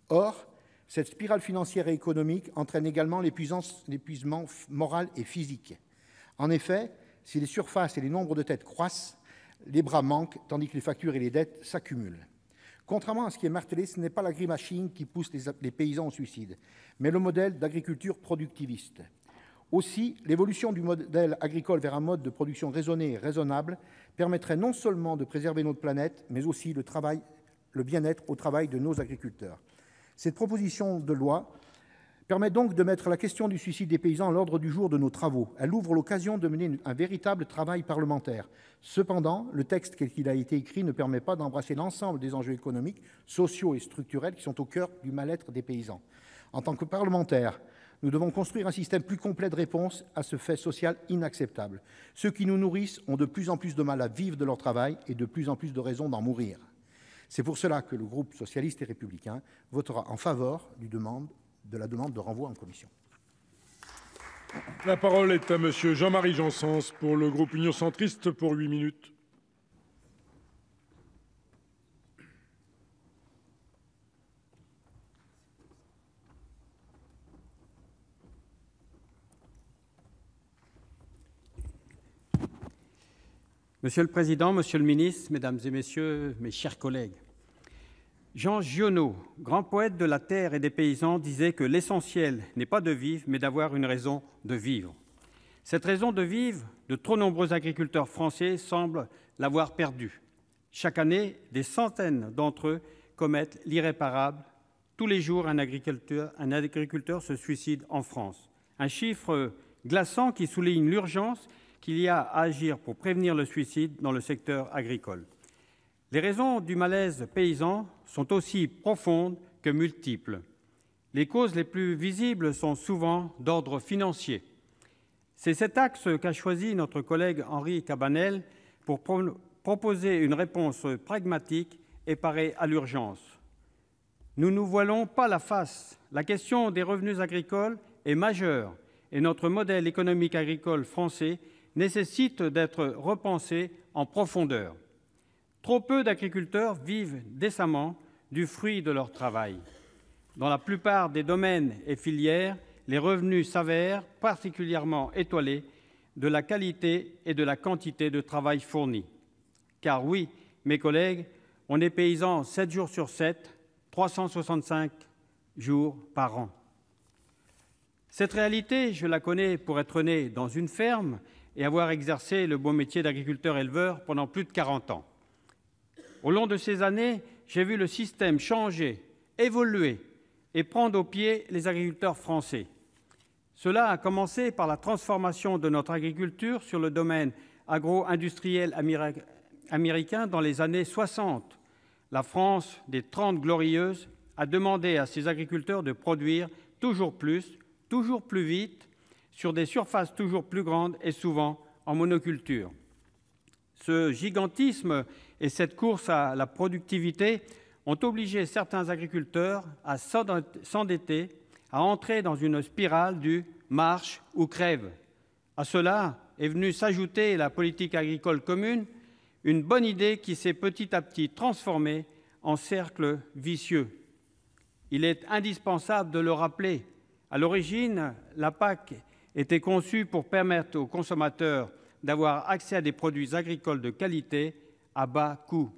Or, cette spirale financière et économique entraîne également l'épuisement moral et physique. En effet, si les surfaces et les nombres de têtes croissent, les bras manquent, tandis que les factures et les dettes s'accumulent. Contrairement à ce qui est martelé, ce n'est pas l'agri-bashing qui pousse les paysans au suicide, mais le modèle d'agriculture productiviste. Aussi, l'évolution du modèle agricole vers un mode de production raisonné et raisonnable permettrait non seulement de préserver notre planète, mais aussi le bien-être au travail de nos agriculteurs. Cette proposition de loi permet donc de mettre la question du suicide des paysans à l'ordre du jour de nos travaux. Elle ouvre l'occasion de mener un véritable travail parlementaire. Cependant, le texte tel qu'il a été écrit ne permet pas d'embrasser l'ensemble des enjeux économiques, sociaux et structurels qui sont au cœur du mal-être des paysans. En tant que parlementaires, nous devons construire un système plus complet de réponse à ce fait social inacceptable. Ceux qui nous nourrissent ont de plus en plus de mal à vivre de leur travail et de plus en plus de raisons d'en mourir. C'est pour cela que le groupe socialiste et républicain votera en faveur de la demande de renvoi en commission. La parole est à monsieur Jean-Marie Janssens pour le groupe Union centriste pour 8 minutes. Monsieur le Président, Monsieur le Ministre, Mesdames et Messieurs, mes chers collègues, Jean Giono, grand poète de la terre et des paysans, disait que l'essentiel n'est pas de vivre, mais d'avoir une raison de vivre. Cette raison de vivre, de trop nombreux agriculteurs français semblent l'avoir perdue. Chaque année, des centaines d'entre eux commettent l'irréparable. Tous les jours, un agriculteur se suicide en France. Un chiffre glaçant qui souligne l'urgence qu'il y a à agir pour prévenir le suicide dans le secteur agricole. Les raisons du malaise paysan sont aussi profondes que multiples. Les causes les plus visibles sont souvent d'ordre financier. C'est cet axe qu'a choisi notre collègue Henri Cabanel pour proposer une réponse pragmatique et parer à l'urgence. Nous ne nous voilons pas la face. La question des revenus agricoles est majeure et notre modèle économique agricole français nécessite d'être repensé en profondeur. Trop peu d'agriculteurs vivent décemment du fruit de leur travail. Dans la plupart des domaines et filières, les revenus s'avèrent particulièrement étoilés de la qualité et de la quantité de travail fourni. Car oui, mes collègues, on est paysan 7 jours sur 7, 365 jours par an. Cette réalité, je la connais pour être né dans une ferme et avoir exercé le beau métier d'agriculteur-éleveur pendant plus de 40 ans. Au long de ces années, j'ai vu le système changer, évoluer et prendre au pied les agriculteurs français. Cela a commencé par la transformation de notre agriculture sur le domaine agro-industriel américain dans les années 60. La France des 30 glorieuses a demandé à ses agriculteurs de produire toujours plus vite, sur des surfaces toujours plus grandes et souvent en monoculture. Ce gigantisme et cette course à la productivité ont obligé certains agriculteurs à s'endetter, à entrer dans une spirale du « marche ou crève ». À cela est venue s'ajouter la politique agricole commune, une bonne idée qui s'est petit à petit transformée en cercle vicieux. Il est indispensable de le rappeler. À l'origine, la PAC était conçue pour permettre aux consommateurs d'avoir accès à des produits agricoles de qualité à bas coût.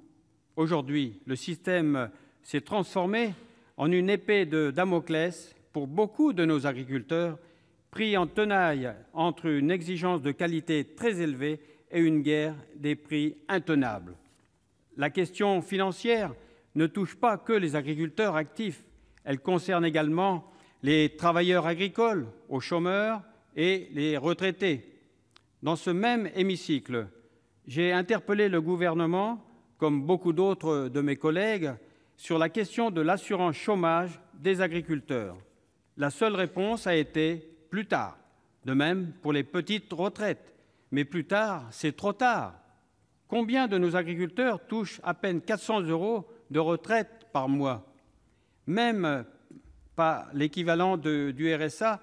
Aujourd'hui, le système s'est transformé en une épée de Damoclès pour beaucoup de nos agriculteurs, pris en tenaille entre une exigence de qualité très élevée et une guerre des prix intenables. La question financière ne touche pas que les agriculteurs actifs, elle concerne également les travailleurs agricoles, aux chômeurs et les retraités. Dans ce même hémicycle, j'ai interpellé le gouvernement, comme beaucoup d'autres de mes collègues, sur la question de l'assurance chômage des agriculteurs. La seule réponse a été « plus tard ». De même pour les petites retraites. Mais plus tard, c'est trop tard. Combien de nos agriculteurs touchent à peine 400 € de retraite par mois? Même pas l'équivalent du RSA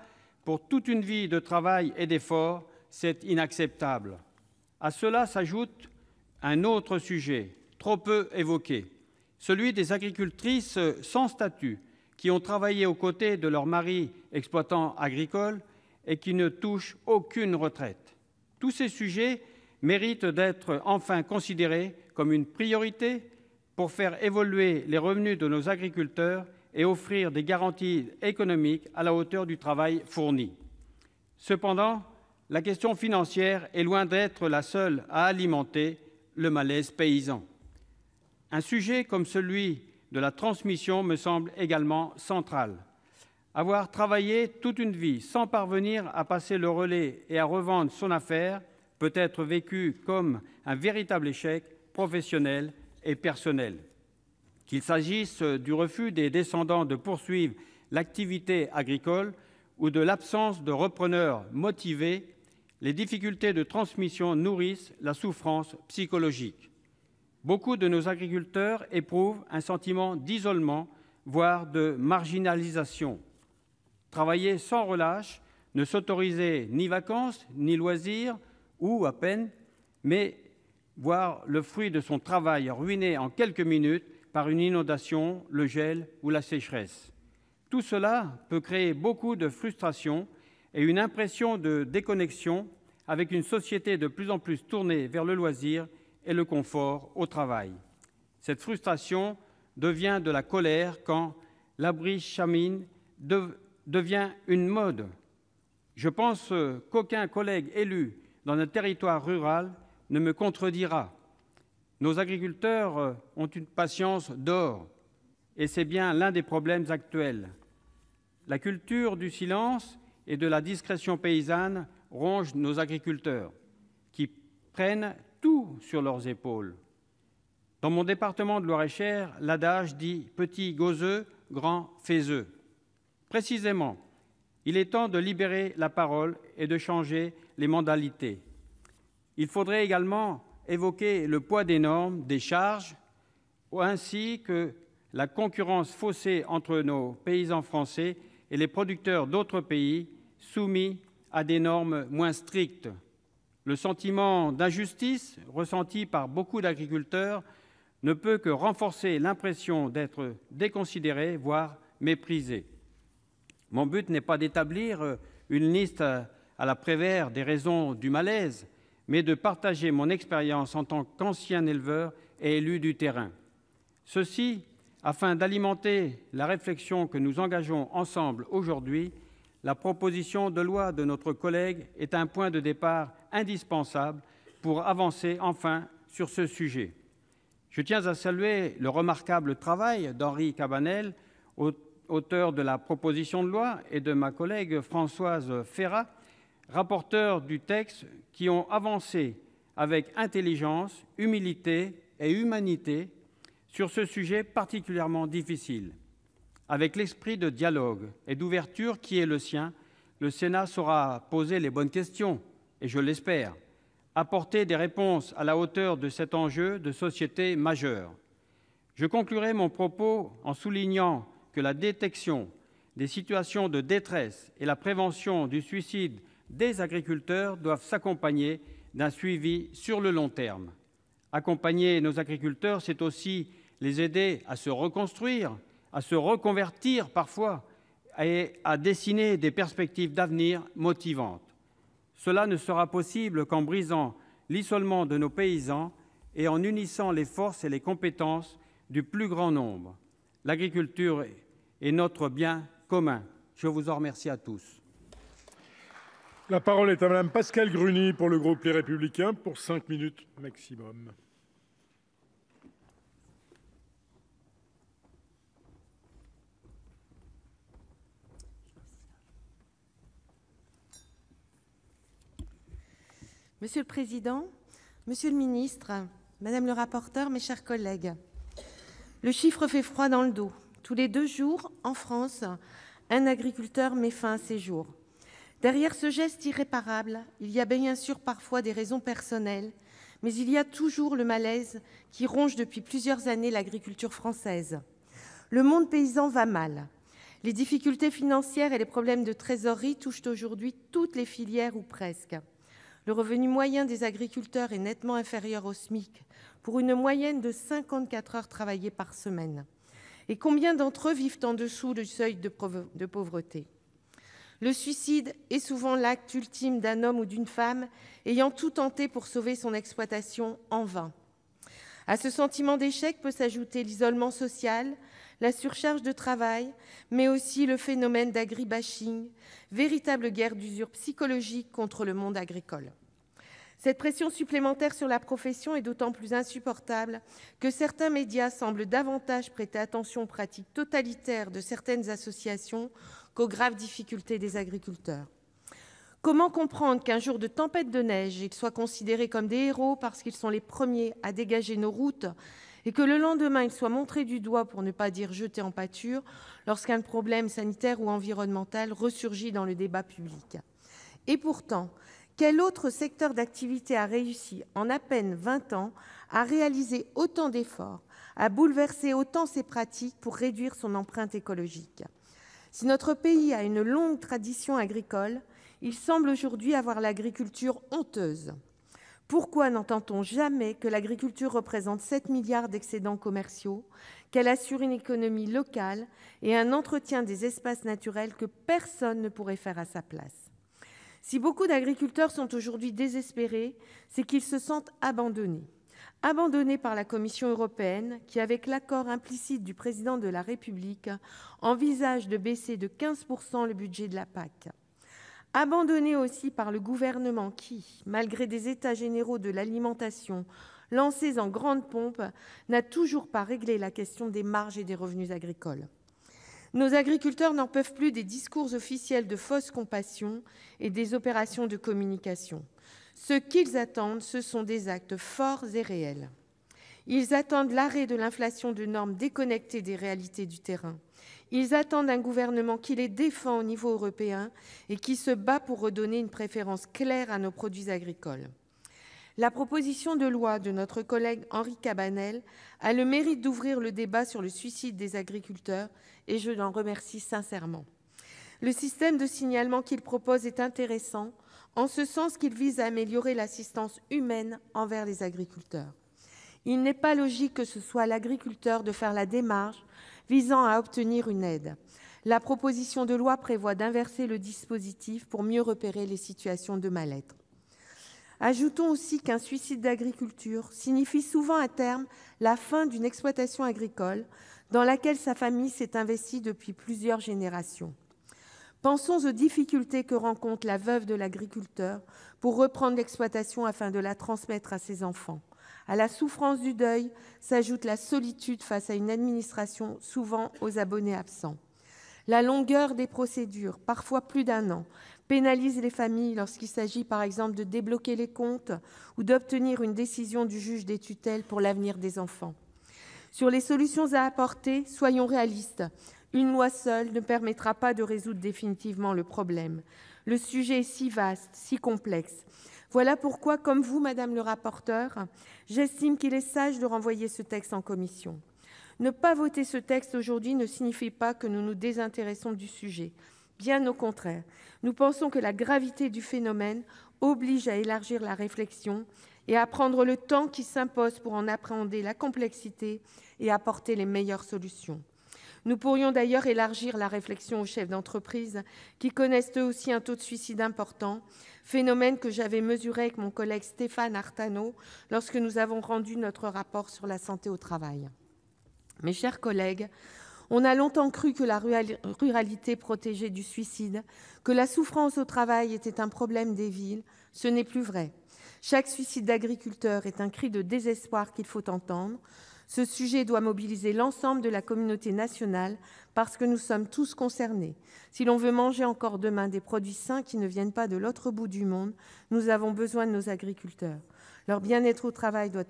pour toute une vie de travail et d'effort, c'est inacceptable. À cela s'ajoute un autre sujet, trop peu évoqué, celui des agricultrices sans statut, qui ont travaillé aux côtés de leur mari exploitant agricole et qui ne touchent aucune retraite. Tous ces sujets méritent d'être enfin considérés comme une priorité pour faire évoluer les revenus de nos agriculteurs et offrir des garanties économiques à la hauteur du travail fourni. Cependant, la question financière est loin d'être la seule à alimenter le malaise paysan. Un sujet comme celui de la transmission me semble également central. Avoir travaillé toute une vie sans parvenir à passer le relais et à revendre son affaire peut être vécu comme un véritable échec professionnel et personnel. Qu'il s'agisse du refus des descendants de poursuivre l'activité agricole ou de l'absence de repreneurs motivés, les difficultés de transmission nourrissent la souffrance psychologique. Beaucoup de nos agriculteurs éprouvent un sentiment d'isolement, voire de marginalisation. Travailler sans relâche, ne s'autoriser ni vacances, ni loisirs, ou à peine, mais voir le fruit de son travail ruiné en quelques minutes par une inondation, le gel ou la sécheresse. Tout cela peut créer beaucoup de frustration et une impression de déconnexion avec une société de plus en plus tournée vers le loisir et le confort au travail. Cette frustration devient de la colère quand l'abri-chamine devient une mode. Je pense qu'aucun collègue élu dans un territoire rural ne me contredira. Nos agriculteurs ont une patience d'or, et c'est bien l'un des problèmes actuels. La culture du silence et de la discrétion paysanne ronge nos agriculteurs, qui prennent tout sur leurs épaules. Dans mon département de Loir-et-Cher, l'adage dit « petit gauzeux, grand faiseux ». Précisément, il est temps de libérer la parole et de changer les mentalités. Il faudrait également évoquer le poids des normes, des charges, ainsi que la concurrence faussée entre nos paysans français et les producteurs d'autres pays soumis à des normes moins strictes. Le sentiment d'injustice ressenti par beaucoup d'agriculteurs ne peut que renforcer l'impression d'être déconsidérés, voire méprisés. Mon but n'est pas d'établir une liste à la Prévert des raisons du malaise, mais de partager mon expérience en tant qu'ancien éleveur et élu du terrain. Ceci afin d'alimenter la réflexion que nous engageons ensemble aujourd'hui. La proposition de loi de notre collègue est un point de départ indispensable pour avancer enfin sur ce sujet. Je tiens à saluer le remarquable travail d'Henri Cabanel, auteur de la proposition de loi, et de ma collègue Françoise Férat, rapporteur du texte, qui ont avancé avec intelligence, humilité et humanité sur ce sujet particulièrement difficile. Avec l'esprit de dialogue et d'ouverture qui est le sien, le Sénat saura poser les bonnes questions, et je l'espère, apporter des réponses à la hauteur de cet enjeu de société majeur. Je conclurai mon propos en soulignant que la détection des situations de détresse et la prévention du suicide des agriculteurs doivent s'accompagner d'un suivi sur le long terme. Accompagner nos agriculteurs, c'est aussi les aider à se reconstruire, à se reconvertir parfois et à dessiner des perspectives d'avenir motivantes. Cela ne sera possible qu'en brisant l'isolement de nos paysans et en unissant les forces et les compétences du plus grand nombre. L'agriculture est notre bien commun. Je vous en remercie à tous. La parole est à Mme Pascale Gruny pour le groupe Les Républicains pour 5 minutes maximum. Monsieur le Président, Monsieur le Ministre, Madame le rapporteur, mes chers collègues, le chiffre fait froid dans le dos. Tous les 2 jours, en France, un agriculteur met fin à ses jours. Derrière ce geste irréparable, il y a bien sûr parfois des raisons personnelles, mais il y a toujours le malaise qui ronge depuis plusieurs années l'agriculture française. Le monde paysan va mal. Les difficultés financières et les problèmes de trésorerie touchent aujourd'hui toutes les filières ou presque. Le revenu moyen des agriculteurs est nettement inférieur au SMIC, pour une moyenne de 54 heures travaillées par semaine. Et combien d'entre eux vivent en dessous du seuil de pauvreté ? Le suicide est souvent l'acte ultime d'un homme ou d'une femme ayant tout tenté pour sauver son exploitation en vain. À ce sentiment d'échec peut s'ajouter l'isolement social, la surcharge de travail, mais aussi le phénomène d'agribashing, véritable guerre d'usure psychologique contre le monde agricole. Cette pression supplémentaire sur la profession est d'autant plus insupportable que certains médias semblent davantage prêter attention aux pratiques totalitaires de certaines associations qu'aux graves difficultés des agriculteurs. Comment comprendre qu'un jour de tempête de neige, ils soient considérés comme des héros parce qu'ils sont les premiers à dégager nos routes et que le lendemain, ils soient montrés du doigt, pour ne pas dire jetés en pâture, lorsqu'un problème sanitaire ou environnemental ressurgit dans le débat public ? Et pourtant, quel autre secteur d'activité a réussi, en à peine 20 ans, à réaliser autant d'efforts, à bouleverser autant ses pratiques pour réduire son empreinte écologique ? Si notre pays a une longue tradition agricole, il semble aujourd'hui avoir l'agriculture honteuse. Pourquoi n'entend-on jamais que l'agriculture représente 7 milliards d'excédents commerciaux, qu'elle assure une économie locale et un entretien des espaces naturels que personne ne pourrait faire à sa place ? Si beaucoup d'agriculteurs sont aujourd'hui désespérés, c'est qu'ils se sentent abandonnés. Abandonnés par la Commission européenne qui, avec l'accord implicite du président de la République, envisage de baisser de 15% le budget de la PAC. Abandonnés aussi par le gouvernement qui, malgré des états généraux de l'alimentation lancés en grande pompe, n'a toujours pas réglé la question des marges et des revenus agricoles. Nos agriculteurs n'en peuvent plus des discours officiels de fausse compassion et des opérations de communication. Ce qu'ils attendent, ce sont des actes forts et réels. Ils attendent l'arrêt de l'inflation de normes déconnectées des réalités du terrain. Ils attendent un gouvernement qui les défend au niveau européen et qui se bat pour redonner une préférence claire à nos produits agricoles. La proposition de loi de notre collègue Henri Cabanel a le mérite d'ouvrir le débat sur le suicide des agriculteurs et je l'en remercie sincèrement. Le système de signalement qu'il propose est intéressant, en ce sens qu'il vise à améliorer l'assistance humaine envers les agriculteurs. Il n'est pas logique que ce soit à l'agriculteur de faire la démarche visant à obtenir une aide. La proposition de loi prévoit d'inverser le dispositif pour mieux repérer les situations de mal-être. Ajoutons aussi qu'un suicide d'agriculture signifie souvent à terme la fin d'une exploitation agricole dans laquelle sa famille s'est investie depuis plusieurs générations. Pensons aux difficultés que rencontre la veuve de l'agriculteur pour reprendre l'exploitation afin de la transmettre à ses enfants. À la souffrance du deuil s'ajoute la solitude face à une administration souvent aux abonnés absents. La longueur des procédures, parfois plus d'1 an, pénalise les familles lorsqu'il s'agit par exemple de débloquer les comptes ou d'obtenir une décision du juge des tutelles pour l'avenir des enfants. Sur les solutions à apporter, soyons réalistes. Une loi seule ne permettra pas de résoudre définitivement le problème. Le sujet est si vaste, si complexe. Voilà pourquoi, comme vous, Madame le rapporteur, j'estime qu'il est sage de renvoyer ce texte en commission. Ne pas voter ce texte aujourd'hui ne signifie pas que nous nous désintéressons du sujet. Bien au contraire, nous pensons que la gravité du phénomène oblige à élargir la réflexion et à prendre le temps qui s'impose pour en appréhender la complexité et apporter les meilleures solutions. Nous pourrions d'ailleurs élargir la réflexion aux chefs d'entreprise qui connaissent eux aussi un taux de suicide important, phénomène que j'avais mesuré avec mon collègue Stéphane Artano lorsque nous avons rendu notre rapport sur la santé au travail. Mes chers collègues, on a longtemps cru que la ruralité protégeait du suicide, que la souffrance au travail était un problème des villes. Ce n'est plus vrai. Chaque suicide d'agriculteur est un cri de désespoir qu'il faut entendre. Ce sujet doit mobiliser l'ensemble de la communauté nationale parce que nous sommes tous concernés. Si l'on veut manger encore demain des produits sains qui ne viennent pas de l'autre bout du monde, nous avons besoin de nos agriculteurs. Leur bien-être au travail doit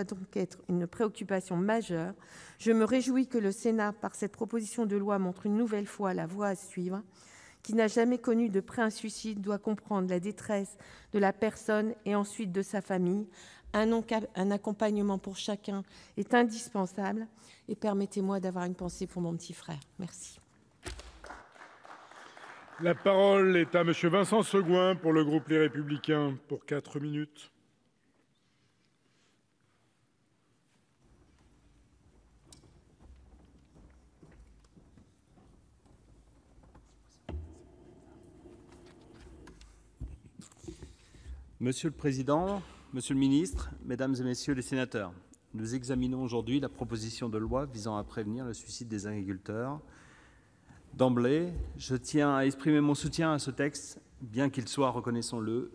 donc être une préoccupation majeure. Je me réjouis que le Sénat, par cette proposition de loi, montre une nouvelle fois la voie à suivre. Qui n'a jamais connu de près un suicide doit comprendre la détresse de la personne et ensuite de sa famille. Un accompagnement pour chacun est indispensable. Et permettez-moi d'avoir une pensée pour mon petit frère. Merci. La parole est à Monsieur Vincent Segouin pour le groupe Les Républicains pour 4 minutes. Monsieur le Président, Monsieur le Ministre, Mesdames et Messieurs les sénateurs, nous examinons aujourd'hui la proposition de loi visant à prévenir le suicide des agriculteurs. D'emblée, je tiens à exprimer mon soutien à ce texte, bien qu'il soit, reconnaissons-le,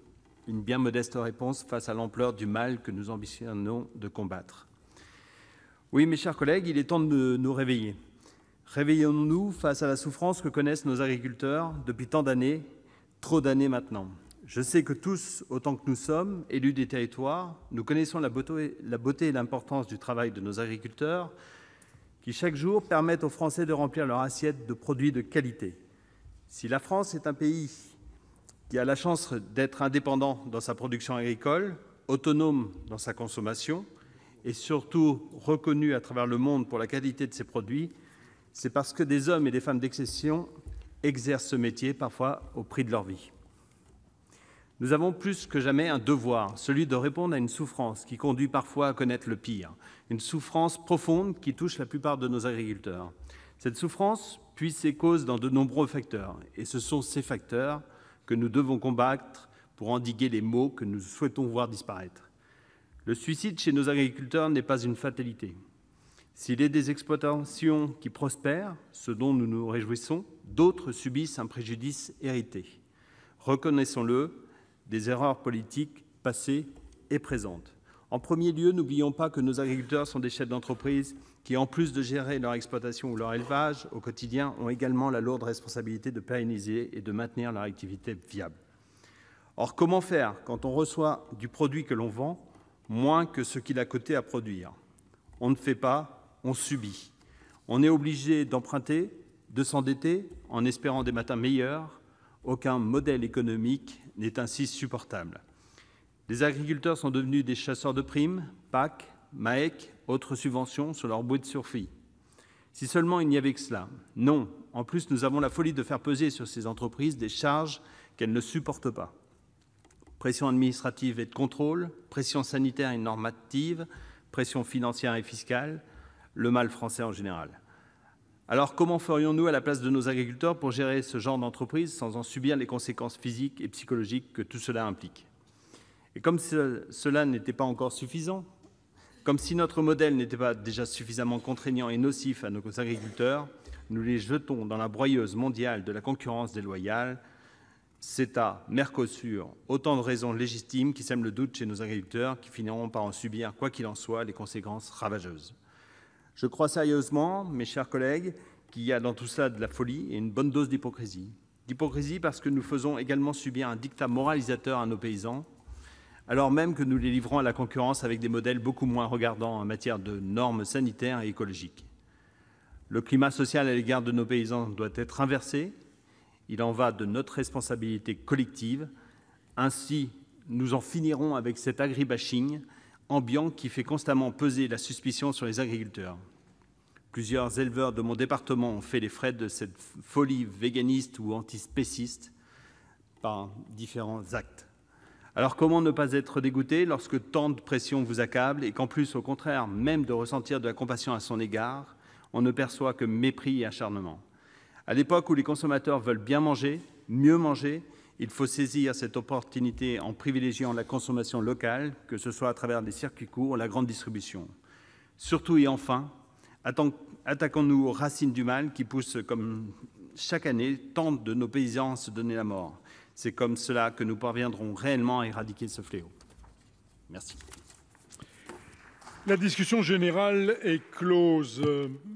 une bien modeste réponse face à l'ampleur du mal que nous ambitionnons de combattre. Oui, mes chers collègues, il est temps de nous réveiller. Réveillons-nous face à la souffrance que connaissent nos agriculteurs depuis tant d'années, trop d'années maintenant. Je sais que tous, autant que nous sommes, élus des territoires, nous connaissons la beauté et l'importance du travail de nos agriculteurs qui, chaque jour, permettent aux Français de remplir leur assiette de produits de qualité. Si la France est un pays qui a la chance d'être indépendant dans sa production agricole, autonome dans sa consommation et surtout reconnu à travers le monde pour la qualité de ses produits, c'est parce que des hommes et des femmes d'exception exercent ce métier, parfois au prix de leur vie. Nous avons plus que jamais un devoir, celui de répondre à une souffrance qui conduit parfois à connaître le pire, une souffrance profonde qui touche la plupart de nos agriculteurs. Cette souffrance puise ses causes dans de nombreux facteurs, et ce sont ces facteurs que nous devons combattre pour endiguer les maux que nous souhaitons voir disparaître. Le suicide chez nos agriculteurs n'est pas une fatalité. S'il est des exploitations qui prospèrent, ce dont nous nous réjouissons, d'autres subissent un préjudice hérité. Reconnaissons-le, des erreurs politiques passées et présentes. En premier lieu, n'oublions pas que nos agriculteurs sont des chefs d'entreprise qui, en plus de gérer leur exploitation ou leur élevage au quotidien, ont également la lourde responsabilité de pérenniser et de maintenir leur activité viable. Or, comment faire quand on reçoit du produit que l'on vend moins que ce qu'il a coûté à produire? On ne fait pas, on subit. On est obligé d'emprunter, de s'endetter en espérant des matins meilleurs. Aucun modèle économique n'est ainsi supportable. Les agriculteurs sont devenus des chasseurs de primes, PAC, MAEC, autres subventions sur leur bouée de survie. Si seulement il n'y avait que cela. Non, en plus nous avons la folie de faire peser sur ces entreprises des charges qu'elles ne supportent pas. Pression administrative et de contrôle, pression sanitaire et normative, pression financière et fiscale, le mal français en général. Alors comment ferions-nous à la place de nos agriculteurs pour gérer ce genre d'entreprise sans en subir les conséquences physiques et psychologiques que tout cela implique? Et comme cela n'était pas encore suffisant, comme si notre modèle n'était pas déjà suffisamment contraignant et nocif à nos agriculteurs, nous les jetons dans la broyeuse mondiale de la concurrence déloyale. CETA, Mercosur, autant de raisons légitimes qui sèment le doute chez nos agriculteurs qui finiront par en subir, quoi qu'il en soit, les conséquences ravageuses. Je crois sérieusement, mes chers collègues, qu'il y a dans tout cela de la folie et une bonne dose d'hypocrisie. D'hypocrisie parce que nous faisons également subir un diktat moralisateur à nos paysans, alors même que nous les livrons à la concurrence avec des modèles beaucoup moins regardants en matière de normes sanitaires et écologiques. Le climat social à l'égard de nos paysans doit être inversé. Il en va de notre responsabilité collective. Ainsi, nous en finirons avec cet agribashing ambiant qui fait constamment peser la suspicion sur les agriculteurs. Plusieurs éleveurs de mon département ont fait les frais de cette folie véganiste ou antispéciste par différents actes. Alors comment ne pas être dégoûté lorsque tant de pression vous accable et qu'en plus, au contraire, même de ressentir de la compassion à son égard, on ne perçoit que mépris et acharnement? À l'époque où les consommateurs veulent bien manger, mieux manger, il faut saisir cette opportunité en privilégiant la consommation locale, que ce soit à travers les circuits courts ou la grande distribution. Surtout et enfin, attaquons-nous aux racines du mal qui poussent, comme chaque année, tant de nos paysans à se donner la mort. C'est comme cela que nous parviendrons réellement à éradiquer ce fléau. Merci. La discussion générale est close.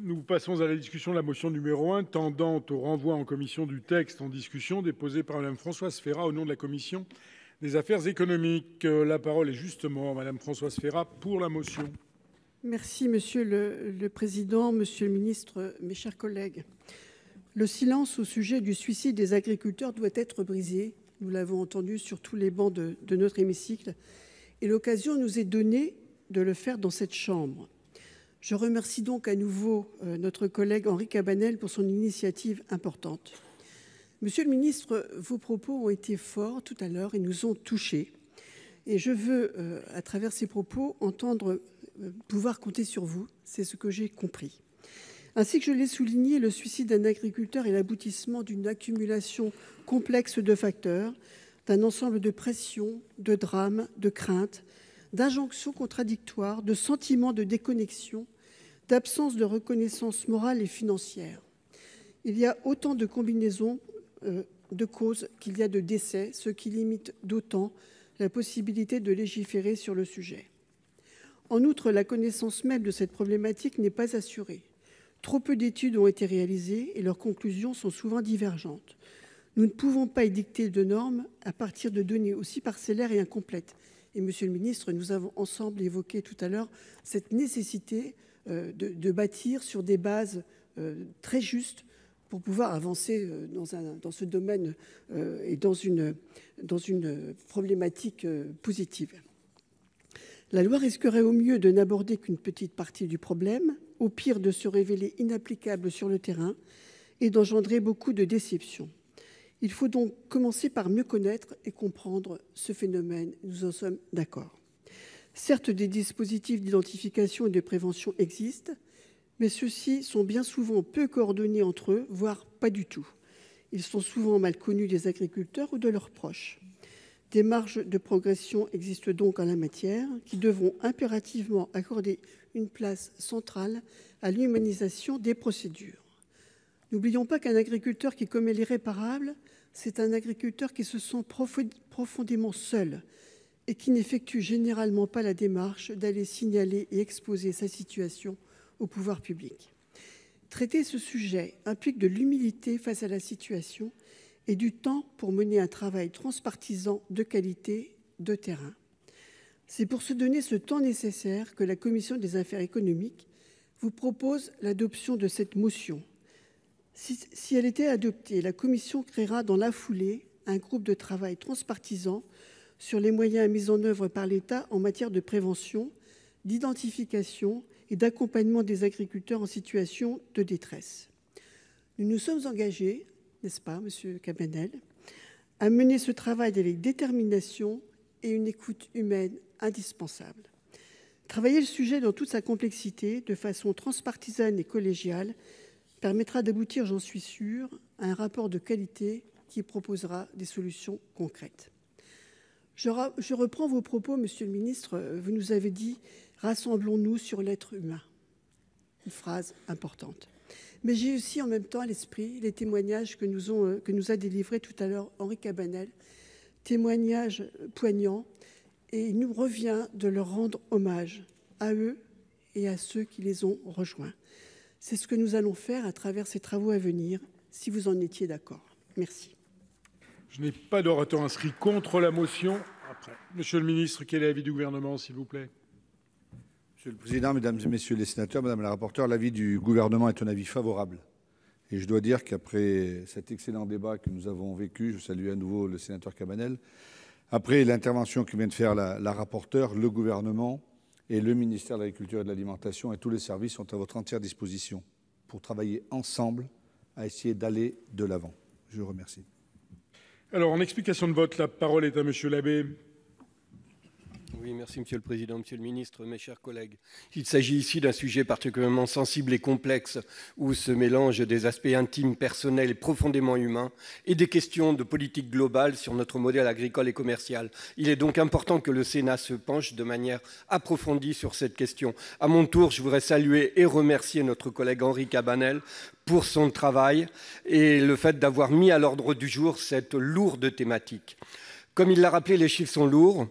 Nous passons à la discussion de la motion numéro 1 tendant au renvoi en commission du texte en discussion déposé par Mme Françoise Férat au nom de la commission des affaires économiques. La parole est justement à Mme Françoise Férat pour la motion. Merci, Monsieur le Président, Monsieur le Ministre, mes chers collègues. Le silence au sujet du suicide des agriculteurs doit être brisé. Nous l'avons entendu sur tous les bancs de notre hémicycle. Et l'occasion nous est donnée de le faire dans cette chambre. Je remercie donc à nouveau notre collègue Henri Cabanel pour son initiative importante. Monsieur le ministre, vos propos ont été forts tout à l'heure et nous ont touchés. Et je veux, à travers ces propos, entendre pouvoir compter sur vous. C'est ce que j'ai compris. Ainsi que je l'ai souligné, le suicide d'un agriculteur est l'aboutissement d'une accumulation complexe de facteurs, d'un ensemble de pressions, de drames, de craintes, d'injonctions contradictoires, de sentiments de déconnexion, d'absence de reconnaissance morale et financière. Il y a autant de combinaisons de causes qu'il y a de décès, ce qui limite d'autant la possibilité de légiférer sur le sujet. En outre, la connaissance même de cette problématique n'est pas assurée. Trop peu d'études ont été réalisées et leurs conclusions sont souvent divergentes. Nous ne pouvons pas édicter de normes à partir de données aussi parcellaires et incomplètes. Et, Monsieur le ministre, nous avons ensemble évoqué tout à l'heure cette nécessité de bâtir sur des bases très justes pour pouvoir avancer dans ce domaine et dans une problématique positive. La loi risquerait au mieux de n'aborder qu'une petite partie du problème, au pire de se révéler inapplicable sur le terrain et d'engendrer beaucoup de déceptions. Il faut donc commencer par mieux connaître et comprendre ce phénomène. Nous en sommes d'accord. Certes, des dispositifs d'identification et de prévention existent, mais ceux-ci sont bien souvent peu coordonnés entre eux, voire pas du tout. Ils sont souvent mal connus des agriculteurs ou de leurs proches. Des marges de progression existent donc en la matière, qui devront impérativement accorder une place centrale à l'humanisation des procédures. N'oublions pas qu'un agriculteur qui commet l'irréparable, c'est un agriculteur qui se sent profondément seul et qui n'effectue généralement pas la démarche d'aller signaler et exposer sa situation au pouvoir public. Traiter ce sujet implique de l'humilité face à la situation et du temps pour mener un travail transpartisan de qualité de terrain. C'est pour se donner ce temps nécessaire que la Commission des affaires économiques vous propose l'adoption de cette motion. Si elle était adoptée, la Commission créera dans la foulée un groupe de travail transpartisan sur les moyens mis en œuvre par l'État en matière de prévention, d'identification et d'accompagnement des agriculteurs en situation de détresse. Nous nous sommes engagés, n'est-ce pas, Monsieur Cabanel, à mener ce travail avec détermination et une écoute humaine indispensable. Travailler le sujet dans toute sa complexité, de façon transpartisane et collégiale, permettra d'aboutir, j'en suis sûre, à un rapport de qualité qui proposera des solutions concrètes. Je reprends vos propos, Monsieur le ministre. Vous nous avez dit « rassemblons-nous sur l'être humain ». Une phrase importante. Mais j'ai aussi en même temps à l'esprit les témoignages que nous a délivrés tout à l'heure Henri Cabanel, témoignages poignants, et il nous revient de leur rendre hommage à eux et à ceux qui les ont rejoints. C'est ce que nous allons faire à travers ces travaux à venir, si vous en étiez d'accord. Merci. Je n'ai pas d'orateur inscrit contre la motion. Après. Monsieur le ministre, quel est l'avis du Gouvernement, s'il vous plaît? Monsieur le Président, Mesdames et Messieurs les sénateurs, Madame la rapporteure, l'avis du Gouvernement est un avis favorable. Et je dois dire qu'après cet excellent débat que nous avons vécu, je salue à nouveau le sénateur Cabanel, après l'intervention que vient de faire la rapporteure, le Gouvernement et le ministère de l'Agriculture et de l'Alimentation et tous les services sont à votre entière disposition pour travailler ensemble à essayer d'aller de l'avant. Je vous remercie. Alors, en explication de vote, la parole est à Monsieur Labbé. Oui, merci Monsieur le Président, Monsieur le Ministre, mes chers collègues. Il s'agit ici d'un sujet particulièrement sensible et complexe où se mélangent des aspects intimes, personnels et profondément humains et des questions de politique globale sur notre modèle agricole et commercial. Il est donc important que le Sénat se penche de manière approfondie sur cette question. À mon tour, je voudrais saluer et remercier notre collègue Henri Cabanel pour son travail et le fait d'avoir mis à l'ordre du jour cette lourde thématique. Comme il l'a rappelé, les chiffres sont lourds.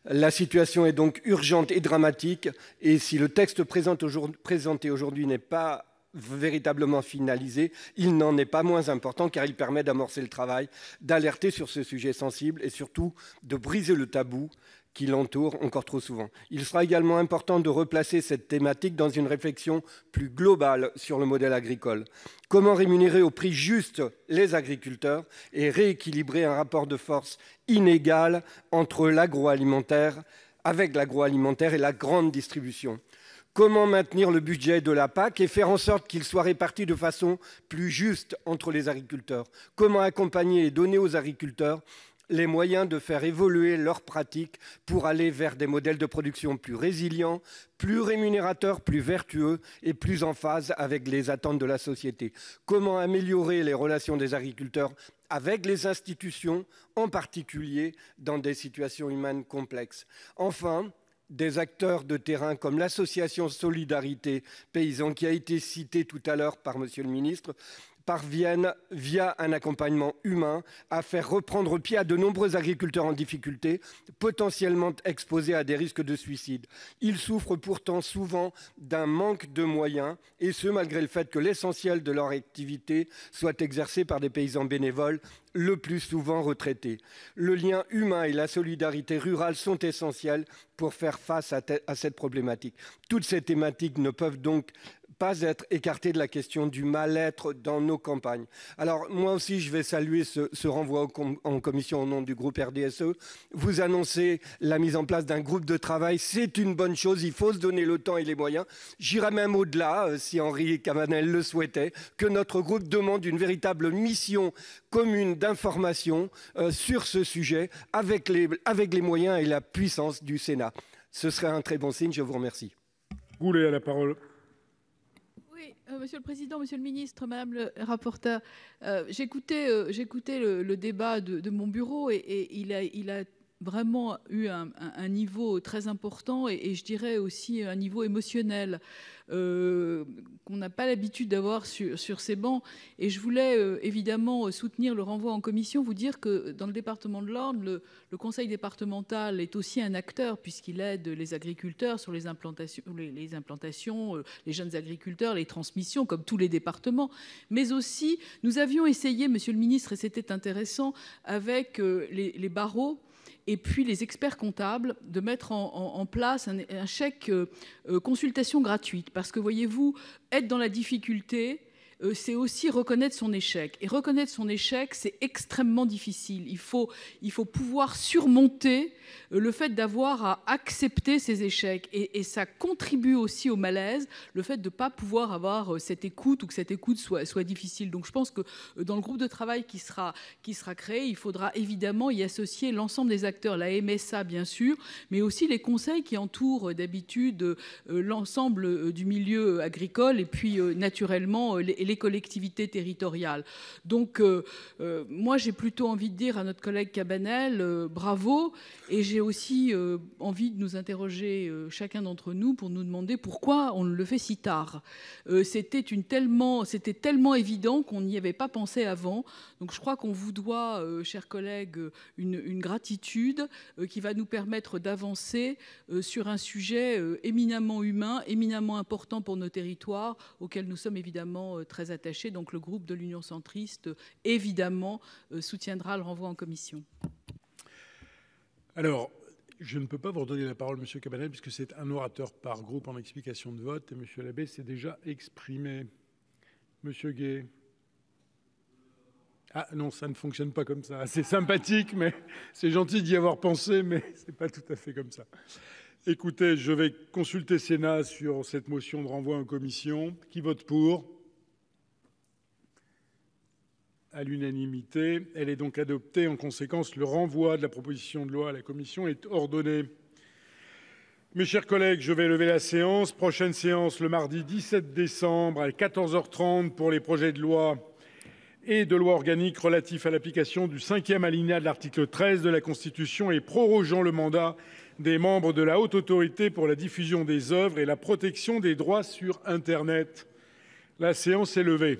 La situation est donc urgente et dramatique, et si le texte présenté aujourd'hui n'est pas véritablement finalisé, il n'en est pas moins important car il permet d'amorcer le travail, d'alerter sur ce sujet sensible et surtout de briser le tabou qui l'entoure encore trop souvent. Il sera également important de replacer cette thématique dans une réflexion plus globale sur le modèle agricole. Comment rémunérer au prix juste les agriculteurs et rééquilibrer un rapport de force inégal entre l'agroalimentaire et la grande distribution. Comment maintenir le budget de la PAC et faire en sorte qu'il soit réparti de façon plus juste entre les agriculteurs? Comment accompagner et donner aux agriculteurs les moyens de faire évoluer leurs pratiques pour aller vers des modèles de production plus résilients, plus rémunérateurs, plus vertueux et plus en phase avec les attentes de la société? Comment améliorer les relations des agriculteurs avec les institutions, en particulier dans des situations humaines complexes? Enfin, des acteurs de terrain comme l'association Solidarité Paysans, qui a été citée tout à l'heure par Monsieur le ministre, parviennent, via un accompagnement humain, à faire reprendre pied à de nombreux agriculteurs en difficulté, potentiellement exposés à des risques de suicide. Ils souffrent pourtant souvent d'un manque de moyens, et ce malgré le fait que l'essentiel de leur activité soit exercé par des paysans bénévoles, le plus souvent retraités. Le lien humain et la solidarité rurale sont essentiels pour faire face à cette problématique. Toutes ces thématiques ne peuvent donc pas être écartées de la question du mal-être dans nos campagnes. Alors moi aussi, je vais saluer ce renvoi en commission au nom du groupe RDSE. Vous annoncez la mise en place d'un groupe de travail, c'est une bonne chose, il faut se donner le temps et les moyens. J'irai même au-delà, si Henri Cabanel le souhaitait, que notre groupe demande une véritable mission commune d'information sur ce sujet avec les moyens et la puissance du Sénat. Ce serait un très bon signe, je vous remercie. Goulet a la parole. Monsieur le Président, Monsieur le Ministre, Madame le rapporteur, j'écoutais le débat de mon bureau et il a vraiment eu un niveau très important et je dirais aussi un niveau émotionnel qu'on n'a pas l'habitude d'avoir sur ces bancs. Et je voulais évidemment soutenir le renvoi en commission, vous dire que dans le département de l'Orne, le conseil départemental est aussi un acteur puisqu'il aide les agriculteurs sur les implantations, les jeunes agriculteurs, les transmissions, comme tous les départements. Mais aussi, nous avions essayé, Monsieur le Ministre, et c'était intéressant, avec les barreaux, et puis les experts comptables, de mettre en place un chèque consultation gratuite. Parce que, voyez-vous, être dans la difficulté, c'est aussi reconnaître son échec. Et reconnaître son échec, c'est extrêmement difficile. Il faut pouvoir surmonter le fait d'avoir à accepter ses échecs. Et ça contribue aussi au malaise, le fait de ne pas pouvoir avoir cette écoute ou que cette écoute soit difficile. Donc je pense que dans le groupe de travail qui sera créé, il faudra évidemment y associer l'ensemble des acteurs, la MSA bien sûr, mais aussi les conseils qui entourent d'habitude l'ensemble du milieu agricole et puis naturellement les collectivités territoriales. Donc moi j'ai plutôt envie de dire à notre collègue Cabanel bravo, et j'ai aussi envie de nous interroger chacun d'entre nous pour nous demander pourquoi on le fait si tard. C'était tellement évident qu'on n'y avait pas pensé avant. Donc je crois qu'on vous doit, chers collègues, une gratitude qui va nous permettre d'avancer sur un sujet éminemment humain, éminemment important pour nos territoires, auquel nous sommes évidemment très attachés. Donc le groupe de l'Union centriste, évidemment, soutiendra le renvoi en commission. Alors, je ne peux pas vous redonner la parole, Monsieur Cabanel, puisque c'est un orateur par groupe en explication de vote, et Monsieur Labbé s'est déjà exprimé. Monsieur Gay. Ah non, ça ne fonctionne pas comme ça. C'est sympathique, mais c'est gentil d'y avoir pensé, mais ce n'est pas tout à fait comme ça. Écoutez, je vais consulter Sénat sur cette motion de renvoi en commission. Qui vote pour ? À l'unanimité. Elle est donc adoptée. En conséquence, le renvoi de la proposition de loi à la commission est ordonné. Mes chers collègues, je vais lever la séance. Prochaine séance le mardi 17 décembre à 14h30 pour les projets de loi et de loi organique relatifs à l'application du 5e alinéa de l'article 13 de la Constitution et prorogeant le mandat des membres de la Haute Autorité pour la diffusion des œuvres et la protection des droits sur Internet. La séance est levée.